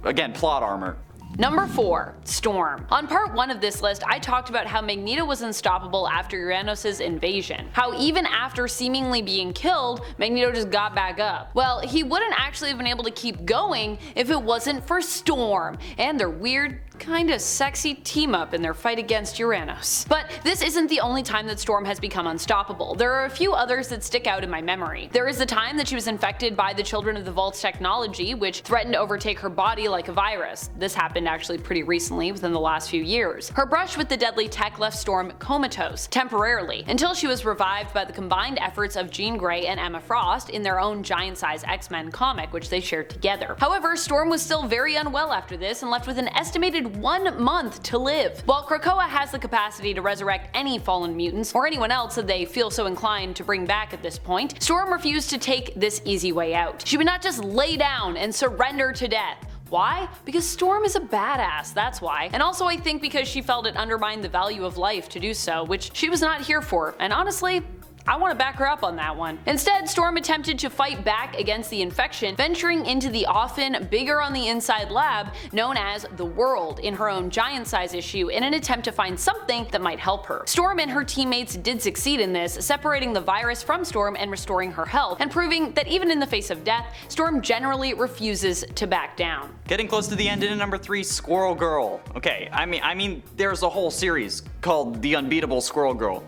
again, plot armor. Number 4. Storm. On part 1 of this list, I talked about how Magneto was unstoppable after Uranos' invasion. How even after seemingly being killed, Magneto just got back up. Well, he wouldn't actually have been able to keep going if it wasn't for Storm and their weird, kinda sexy team up in their fight against Uranos. But this isn't the only time that Storm has become unstoppable. There are a few others that stick out in my memory. There is the time that she was infected by the Children of the Vault's technology, which threatened to overtake her body like a virus. This happened actually pretty recently, within the last few years. Her brush with the deadly tech left Storm comatose, temporarily, until she was revived by the combined efforts of Jean Grey and Emma Frost in their own giant-size X-Men comic, which they shared together. However, Storm was still very unwell after this and left with an estimated 1 month to live. While Krakoa has the capacity to resurrect any fallen mutants, or anyone else that they feel so inclined to bring back at this point, Storm refused to take this easy way out. She would not just lay down and surrender to death. Why? Because Storm is a badass, that's why. And also I think because she felt it undermined the value of life to do so, which she was not here for, and honestly, I want to back her up on that one. Instead, Storm attempted to fight back against the infection, venturing into the often bigger on the inside lab known as the World in her own giant-size issue in an attempt to find something that might help her. Storm and her teammates did succeed in this, separating the virus from Storm and restoring her health, and proving that even in the face of death, Storm generally refuses to back down. Getting close to the end in number 3, Squirrel Girl. Okay, I mean, there's a whole series called The Unbeatable Squirrel Girl.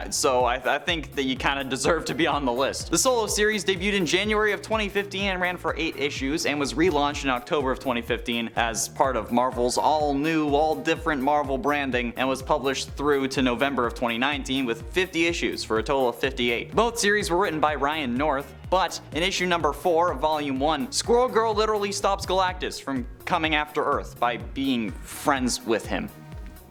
So I think that you kind of deserve to be on the list. The solo series debuted in January of 2015 and ran for 8 issues and was relaunched in October of 2015 as part of Marvel's all new, all different Marvel branding, and was published through to November of 2019 with 50 issues for a total of 58. Both series were written by Ryan North, but in issue number 4 of volume 1, Squirrel Girl literally stops Galactus from coming after Earth by being friends with him.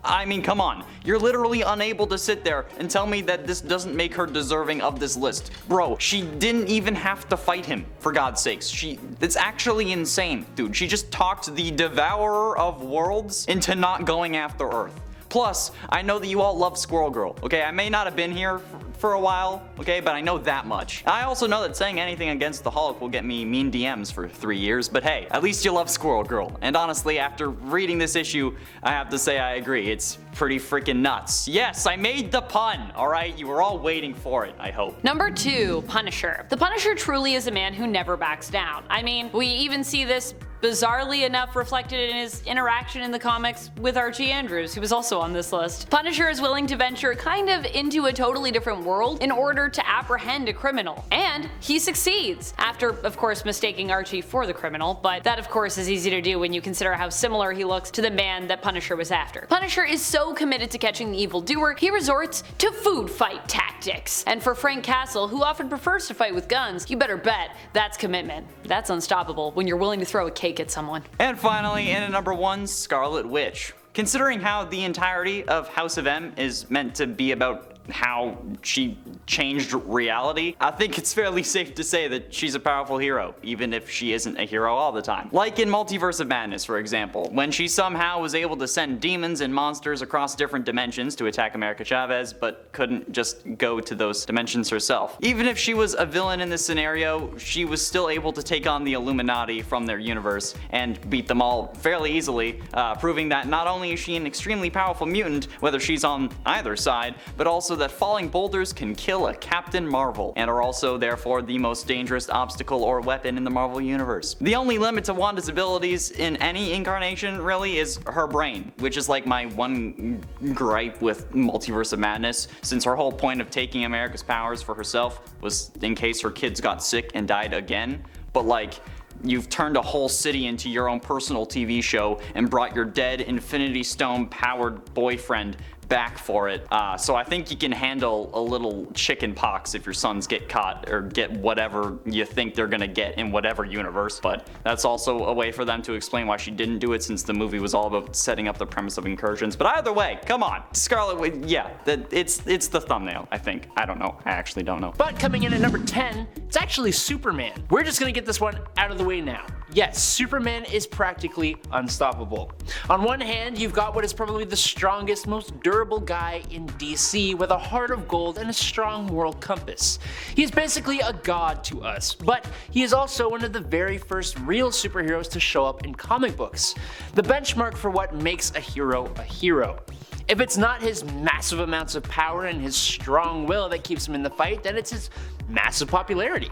I mean, come on. You're literally unable to sit there and tell me that this doesn't make her deserving of this list. Bro, she didn't even have to fight him, for God's sakes. It's actually insane, dude. She just talked the Devourer of Worlds into not going after Earth. Plus, I know that you all love Squirrel Girl, okay? I may not have been here for a while, okay, but I know that much. I also know that saying anything against the Hulk will get me mean DMs for 3 years, but hey, at least you love Squirrel Girl. And honestly, after reading this issue, I have to say I agree. It's pretty freaking nuts. Yes, I made the pun, alright? You were all waiting for it, I hope. Number 2, Punisher. The Punisher truly is a man who never backs down. I mean, we even see this bizarrely enough reflected in his interaction in the comics with Archie Andrews, who was also on this list. Punisher is willing to venture kind of into a totally different world in order to apprehend a criminal. And he succeeds, after of course mistaking Archie for the criminal, but that of course is easy to do when you consider how similar he looks to the man that Punisher was after. Punisher is so committed to catching the evildoer, he resorts to food fight tactics. And for Frank Castle, who often prefers to fight with guns, you better bet that's commitment. That's unstoppable when you're willing to throw a cake at someone. And finally, in at number 1, Scarlet Witch. Considering how the entirety of House of M is meant to be about how she changed reality, I think it's fairly safe to say that she's a powerful hero, even if she isn't a hero all the time. Like in Multiverse of Madness, for example, when she somehow was able to send demons and monsters across different dimensions to attack America Chavez, but couldn't just go to those dimensions herself. Even if she was a villain in this scenario, she was still able to take on the Illuminati from their universe and beat them all fairly easily, proving that not only is she an extremely powerful mutant, whether she's on either side, but also that falling boulders can kill a Captain Marvel, and are also therefore the most dangerous obstacle or weapon in the Marvel universe. The only limit to Wanda's abilities in any incarnation really is her brain, which is like my one gripe with Multiverse of Madness, since her whole point of taking America's powers for herself was in case her kids got sick and died again. But like, you've turned a whole city into your own personal TV show and brought your dead Infinity Stone powered boyfriend back for it. So I think you can handle a little chicken pox if your sons get caught or get whatever you think they're gonna get in whatever universe. But that's also a way for them to explain why she didn't do it, since the movie was all about setting up the premise of incursions. But either way, come on, Scarlet Witch, yeah, it's the thumbnail, I think. I don't know, I actually don't know. But coming in at number 10, it's actually Superman. We're just gonna get this one out of the way now. Yes, Superman is practically unstoppable. On one hand, you've got what is probably the strongest, most durable guy in DC with a heart of gold and a strong moral compass. He is basically a god to us, but he is also one of the very first real superheroes to show up in comic books. The benchmark for what makes a hero a hero. If it's not his massive amounts of power and his strong will that keeps him in the fight, then it's his massive popularity.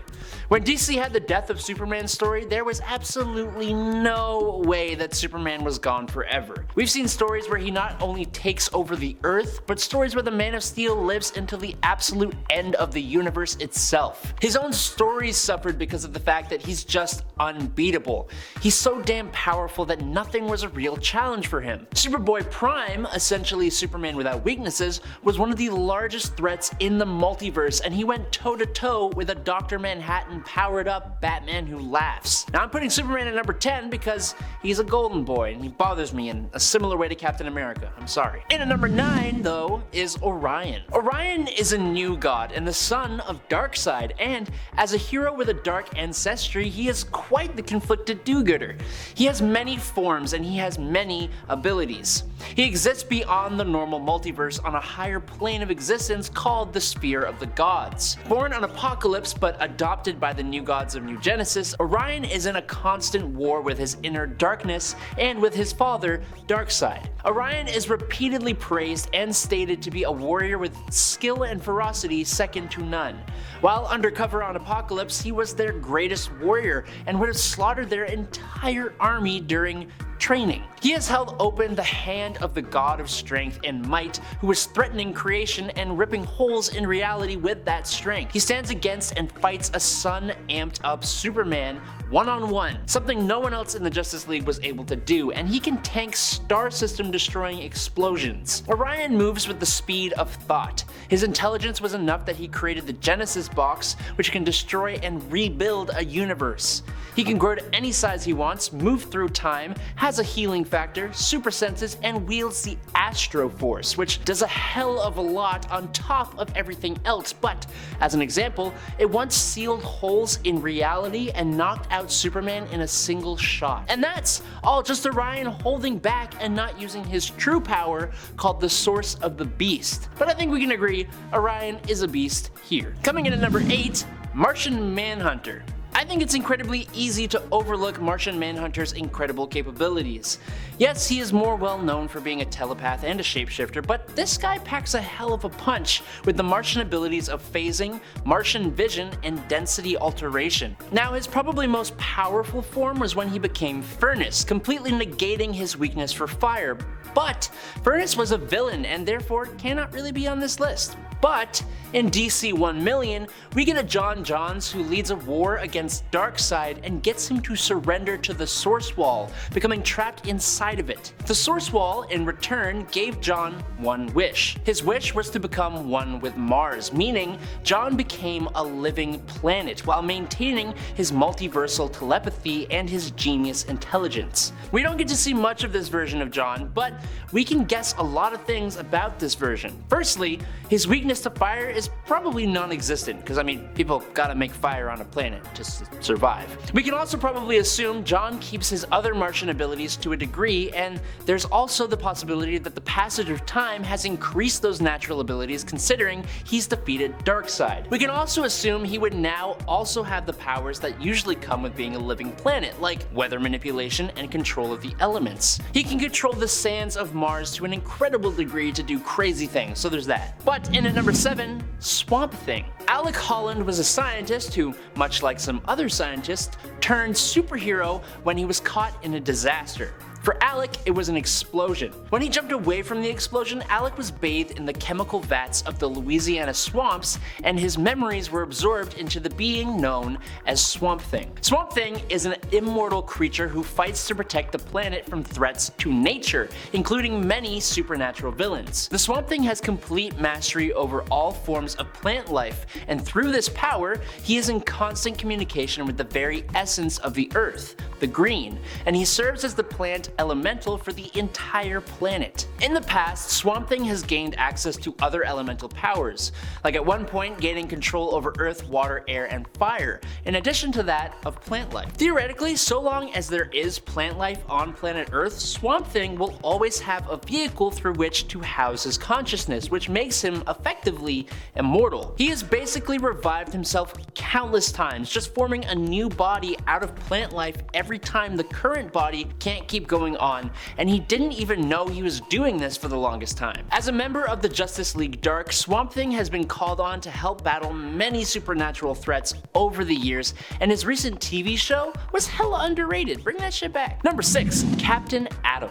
When DC had the death of Superman story, there was absolutely no way that Superman was gone forever. We've seen stories where he not only takes over the Earth, but stories where the Man of Steel lives until the absolute end of the universe itself. His own stories suffered because of the fact that he's just unbeatable. He's so damn powerful that nothing was a real challenge for him. Superboy Prime, essentially Superman without weaknesses, was one of the largest threats in the multiverse, and he went toe-to-toe with a Dr. Manhattan powered up Batman who laughs. Now I'm putting Superman at number 10 because he's a golden boy and he bothers me in a similar way to Captain America. I'm sorry. In at number 9 though is Orion. Orion is a new god and the son of Darkseid, and as a hero with a dark ancestry, he is quite the conflicted do-gooder. He has many forms and he has many abilities. He exists beyond the normal multiverse on a higher plane of existence called the Sphere of the Gods. Born on Apocalypse but adopted by the new gods of New Genesis, Orion is in a constant war with his inner darkness and with his father, Darkseid. Orion is repeatedly praised and stated to be a warrior with skill and ferocity second to none. While undercover on Apocalypse, he was their greatest warrior and would have slaughtered their entire army during training. He has held open the hand of the god of strength and might, who was threatening creation and ripping holes in reality with that strength. He stands against and fights a sun-amped up Superman one-on-one, something no one else in the Justice League was able to do, and he can tank star system destroying explosions. Orion moves with the speed of thought. His intelligence was enough that he created the Genesis box, which can destroy and rebuild a universe. He can grow to any size he wants, move through time, has a healing factor, super senses, and wields the Astro Force, which does a hell of a lot on top of everything else. But as an example, it once sealed holes in reality and knocked out Superman in a single shot. And that's all just Orion holding back and not using his true power, called the Source of the Beast. But I think we can agree Orion is a beast here. Coming in at number 8, Martian Manhunter. I think it's incredibly easy to overlook Martian Manhunter's incredible capabilities. Yes, he is more well known for being a telepath and a shapeshifter, but this guy packs a hell of a punch with the Martian abilities of phasing, Martian vision, and density alteration. Now, his probably most powerful form was when he became Furnace, completely negating his weakness for fire. But Furnace was a villain and therefore cannot really be on this list. But in DC 1,000,000, we get a John Johns who leads a war against Darkseid and gets him to surrender to the Source Wall, becoming trapped inside of it. The Source Wall, in return, gave John one wish. His wish was to become one with Mars, meaning John became a living planet while maintaining his multiversal telepathy and his genius intelligence. We don't get to see much of this version of John, but we can guess a lot of things about this version. Firstly, his weakness to fire is probably non-existent, because I mean, people gotta make fire on a planet just to survive. We can also probably assume John keeps his other Martian abilities to a degree, and there's also the possibility that the passage of time has increased those natural abilities considering he's defeated Darkseid. We can also assume he would now also have the powers that usually come with being a living planet, like weather manipulation and control of the elements. He can control the sands of Mars to an incredible degree to do crazy things, so there's that. But in at number 7, Swamp Thing. Alec Holland was a scientist who, much like some other scientists, turned superhero when he was caught in a disaster. For Alec, it was an explosion. When he jumped away from the explosion, Alec was bathed in the chemical vats of the Louisiana swamps, and his memories were absorbed into the being known as Swamp Thing. Swamp Thing is an immortal creature who fights to protect the planet from threats to nature, including many supernatural villains. The Swamp Thing has complete mastery over all forms of plant life, and through this power, he is in constant communication with the very essence of the earth, the green, and he serves as the plant elemental for the entire planet. In the past, Swamp Thing has gained access to other elemental powers, like at one point gaining control over earth, water, air, and fire, in addition to that of plant life. Theoretically, so long as there is plant life on planet Earth, Swamp Thing will always have a vehicle through which to house his consciousness, which makes him effectively immortal. He has basically revived himself countless times, just forming a new body out of plant life every time the current body can't keep going on, and he didn't even know he was doing this for the longest time. As a member of the Justice League Dark, Swamp Thing has been called on to help battle many supernatural threats over the years, and his recent TV show was hella underrated. Bring that shit back. Number 6. Captain Atom.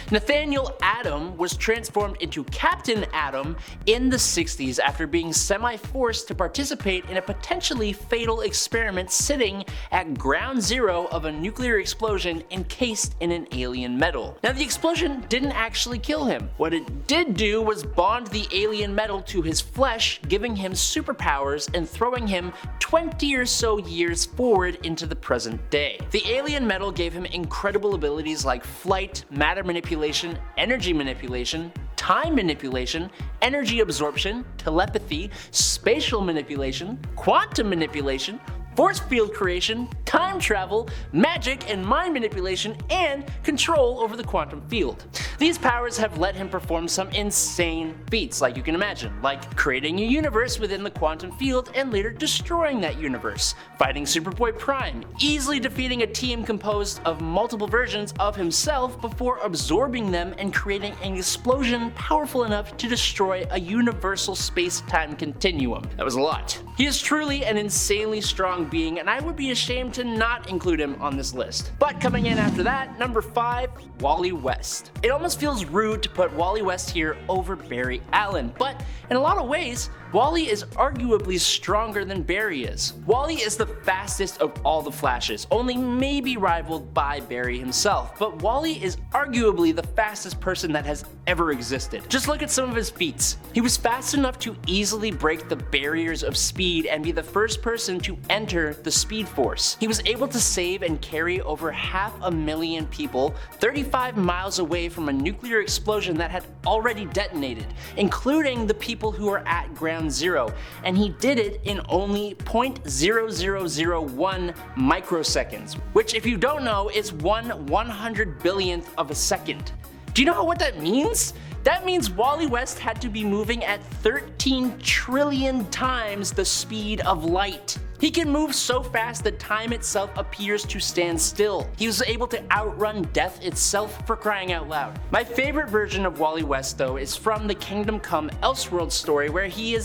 Nathaniel Atom was transformed into Captain Atom in the 60s after being semi-forced to participate in a potentially fatal experiment sitting at ground zero of a nuclear explosion encased in an alien metal. Now, the explosion didn't actually kill him. What it did do was bond the alien metal to his flesh, giving him superpowers and throwing him 20 or so years forward into the present day. The alien metal gave him incredible abilities like flight, matter manipulation, energy manipulation, time manipulation, energy absorption, telepathy, spatial manipulation, quantum manipulation, force field creation, time travel, magic and mind manipulation, and control over the quantum field. These powers have let him perform some insane feats, like you can imagine, like creating a universe within the quantum field and later destroying that universe, fighting Superboy Prime, easily defeating a team composed of multiple versions of himself before absorbing them and creating an explosion powerful enough to destroy a universal space-time continuum. That was a lot. He is truly an insanely strong being, and I would be ashamed to not include him on this list. But coming in after that, number 5, Wally West. It almost feels rude to put Wally West here over Barry Allen, but in a lot of ways, Wally is arguably stronger than Barry is. Wally is the fastest of all the Flashes, only maybe rivaled by Barry himself, but Wally is arguably the fastest person that has ever existed. Just look at some of his feats. He was fast enough to easily break the barriers of speed and be the first person to enter the Speed Force. He was able to save and carry over 500,000 people 35 miles away from a nuclear explosion that had already detonated, including the people who were at ground zero, and he did it in only 0.0001 microseconds, which if you don't know is 1/100 billionth of a second. Do you know what that means? That means Wally West had to be moving at 13 trillion times the speed of light. He can move so fast that time itself appears to stand still. He was able to outrun death itself, for crying out loud. My favorite version of Wally West though is from the Kingdom Come Elseworld story, where he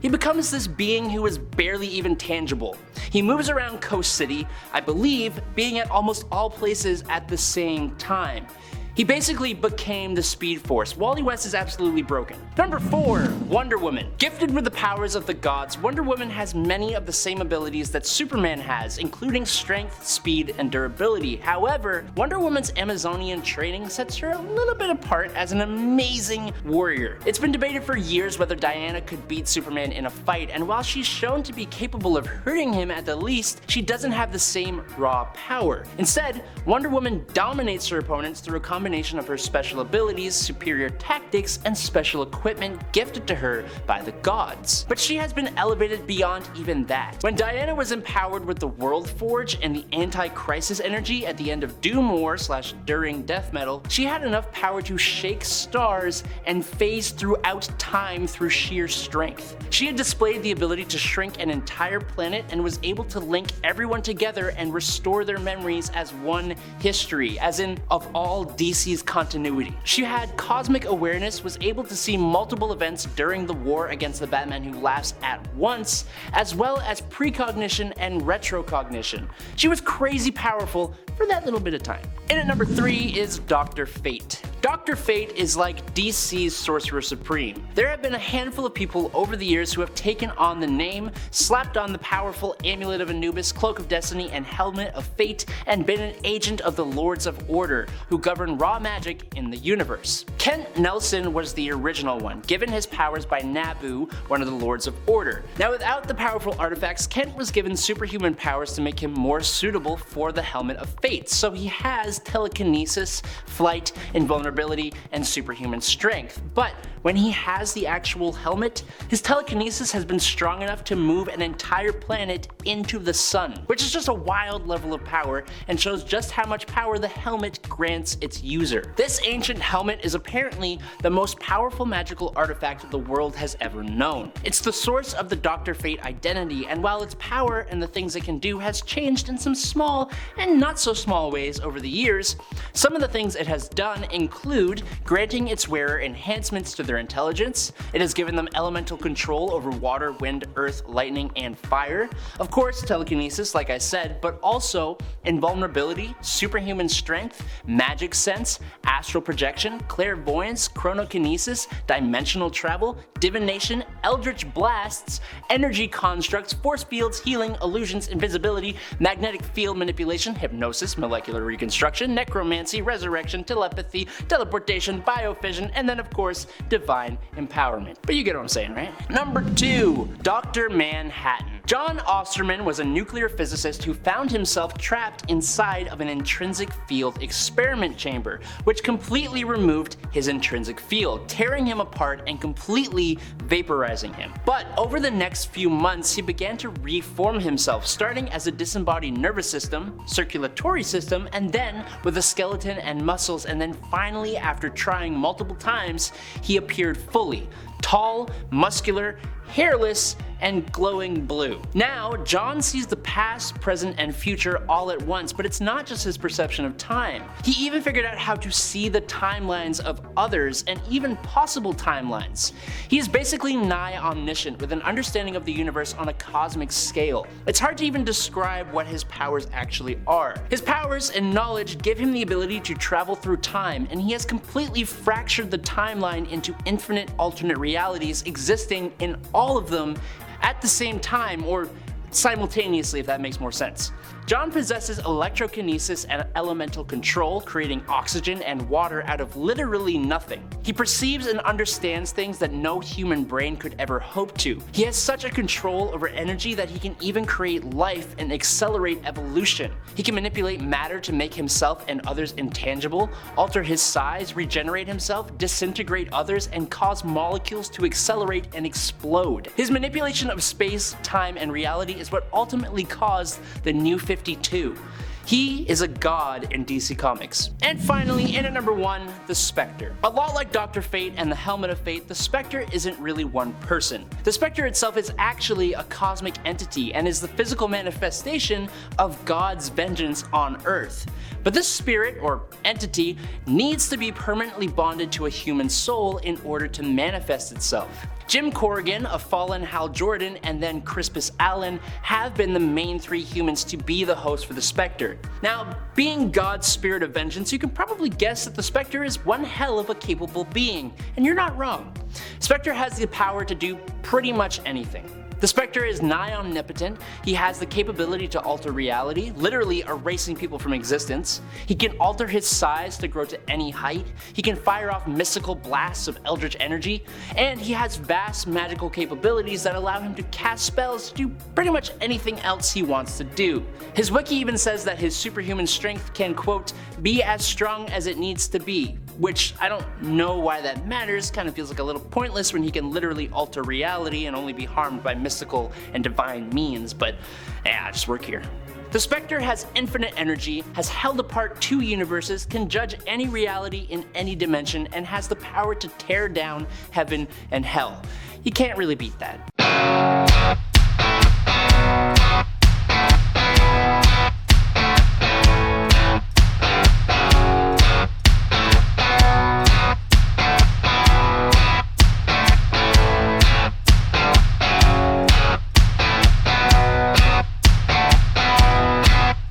becomes this being who is barely even tangible. He moves around Coast City, I believe, being at almost all places at the same time. He basically became the Speed Force. Wally West is absolutely broken. Number 4, Wonder Woman. Gifted with the powers of the gods, Wonder Woman has many of the same abilities that Superman has, including strength, speed, and durability. However, Wonder Woman's Amazonian training sets her a little bit apart as an amazing warrior. It's been debated for years whether Diana could beat Superman in a fight, and while she's shown to be capable of hurting him at the least, she doesn't have the same raw power. Instead, Wonder Woman dominates her opponents through a combination of her special abilities, superior tactics, and special equipment gifted to her by the gods. But she has been elevated beyond even that. When Diana was empowered with the World Forge and the anti-crisis energy at the end of Doom War / during Death Metal, she had enough power to shake stars and phase throughout time through sheer strength. She had displayed the ability to shrink an entire planet and was able to link everyone together and restore their memories as one history, as in of all DC's continuity. She had cosmic awareness, was able to see multiple events during the war against the Batman Who Laughs at once, as well as precognition and retrocognition. She was crazy powerful for that little bit of time. And at number 3 is Dr. Fate. Dr. Fate is like DC's Sorcerer Supreme. There have been a handful of people over the years who have taken on the name, slapped on the powerful Amulet of Anubis, Cloak of Destiny, and Helmet of Fate, and been an agent of the Lords of Order, who govern raw magic in the universe. Kent Nelson was the original one, given his powers by Nabu, one of the Lords of Order. Now, without the powerful artifacts, Kent was given superhuman powers to make him more suitable for the Helmet of Fate, so he has telekinesis, flight, invulnerability, and superhuman strength. But when he has the actual helmet, his telekinesis has been strong enough to move an entire planet into the sun, which is just a wild level of power and shows just how much power the helmet grants its user. This ancient helmet is apparently the most powerful magical artifact the world has ever known. It's the source of the Dr. Fate identity, and while its power and the things it can do has changed in some small and not so small ways over the years, some of the things it has done include granting its wearer enhancements to their intelligence. It has given them elemental control over water, wind, earth, lightning, and fire. Of course, telekinesis, like I said, but also invulnerability, superhuman strength, magic sense, astral projection, clairvoyance, chronokinesis, dimensional travel, divination, eldritch blasts, energy constructs, force fields, healing, illusions, invisibility, magnetic field manipulation, hypnosis, molecular reconstruction, necromancy, resurrection, telepathy, teleportation, biofission, and then of course, divine empowerment. But you get what I'm saying, right? Number 2, Dr. Manhattan. John Osterman was a nuclear physicist who found himself trapped inside of an intrinsic field experiment chamber, which completely removed his intrinsic field, tearing him apart and completely vaporizing him. But over the next few months, he began to reform himself, starting as a disembodied nervous system, circulatory system, and then with a skeleton and muscles, and then finally, after trying multiple times, he appeared fully, tall, muscular, hairless, and glowing blue. Now, John sees the past, present, and future all at once, but it's not just his perception of time. He even figured out how to see the timelines of others and even possible timelines. He is basically nigh omniscient with an understanding of the universe on a cosmic scale. It's hard to even describe what his powers actually are. His powers and knowledge give him the ability to travel through time, and he has completely fractured the timeline into infinite alternate realities existing in all of them at the same time, or simultaneously, if that makes more sense. John possesses electrokinesis and elemental control, creating oxygen and water out of literally nothing. He perceives and understands things that no human brain could ever hope to. He has such a control over energy that he can even create life and accelerate evolution. He can manipulate matter to make himself and others intangible, alter his size, regenerate himself, disintegrate others, and cause molecules to accelerate and explode. His manipulation of space, time, and reality is what ultimately caused the New 52. He is a god in DC Comics. And finally, in at number 1, the Spectre. A lot like Dr. Fate and the Helmet of Fate, the Spectre isn't really one person. The Spectre itself is actually a cosmic entity and is the physical manifestation of God's vengeance on Earth. But this spirit, or entity, needs to be permanently bonded to a human soul in order to manifest itself. Jim Corrigan, a fallen Hal Jordan, and then Crispus Allen have been the main 3 humans to be the host for the Spectre. Now, being God's spirit of vengeance, you can probably guess that the Spectre is one hell of a capable being, and you're not wrong. Spectre has the power to do pretty much anything. The Spectre is nigh omnipotent. He has the capability to alter reality, literally erasing people from existence. He can alter his size to grow to any height. He can fire off mystical blasts of eldritch energy, and he has vast magical capabilities that allow him to cast spells to do pretty much anything else he wants to do. His wiki even says that his superhuman strength can, quote, be as strong as it needs to be, which I don't know why that matters. Kind of feels like a little pointless when he can literally alter reality and only be harmed by mystical and divine means, but yeah, just work here. The Spectre has infinite energy, has held apart 2 universes, can judge any reality in any dimension, and has the power to tear down heaven and hell. You can't really beat that.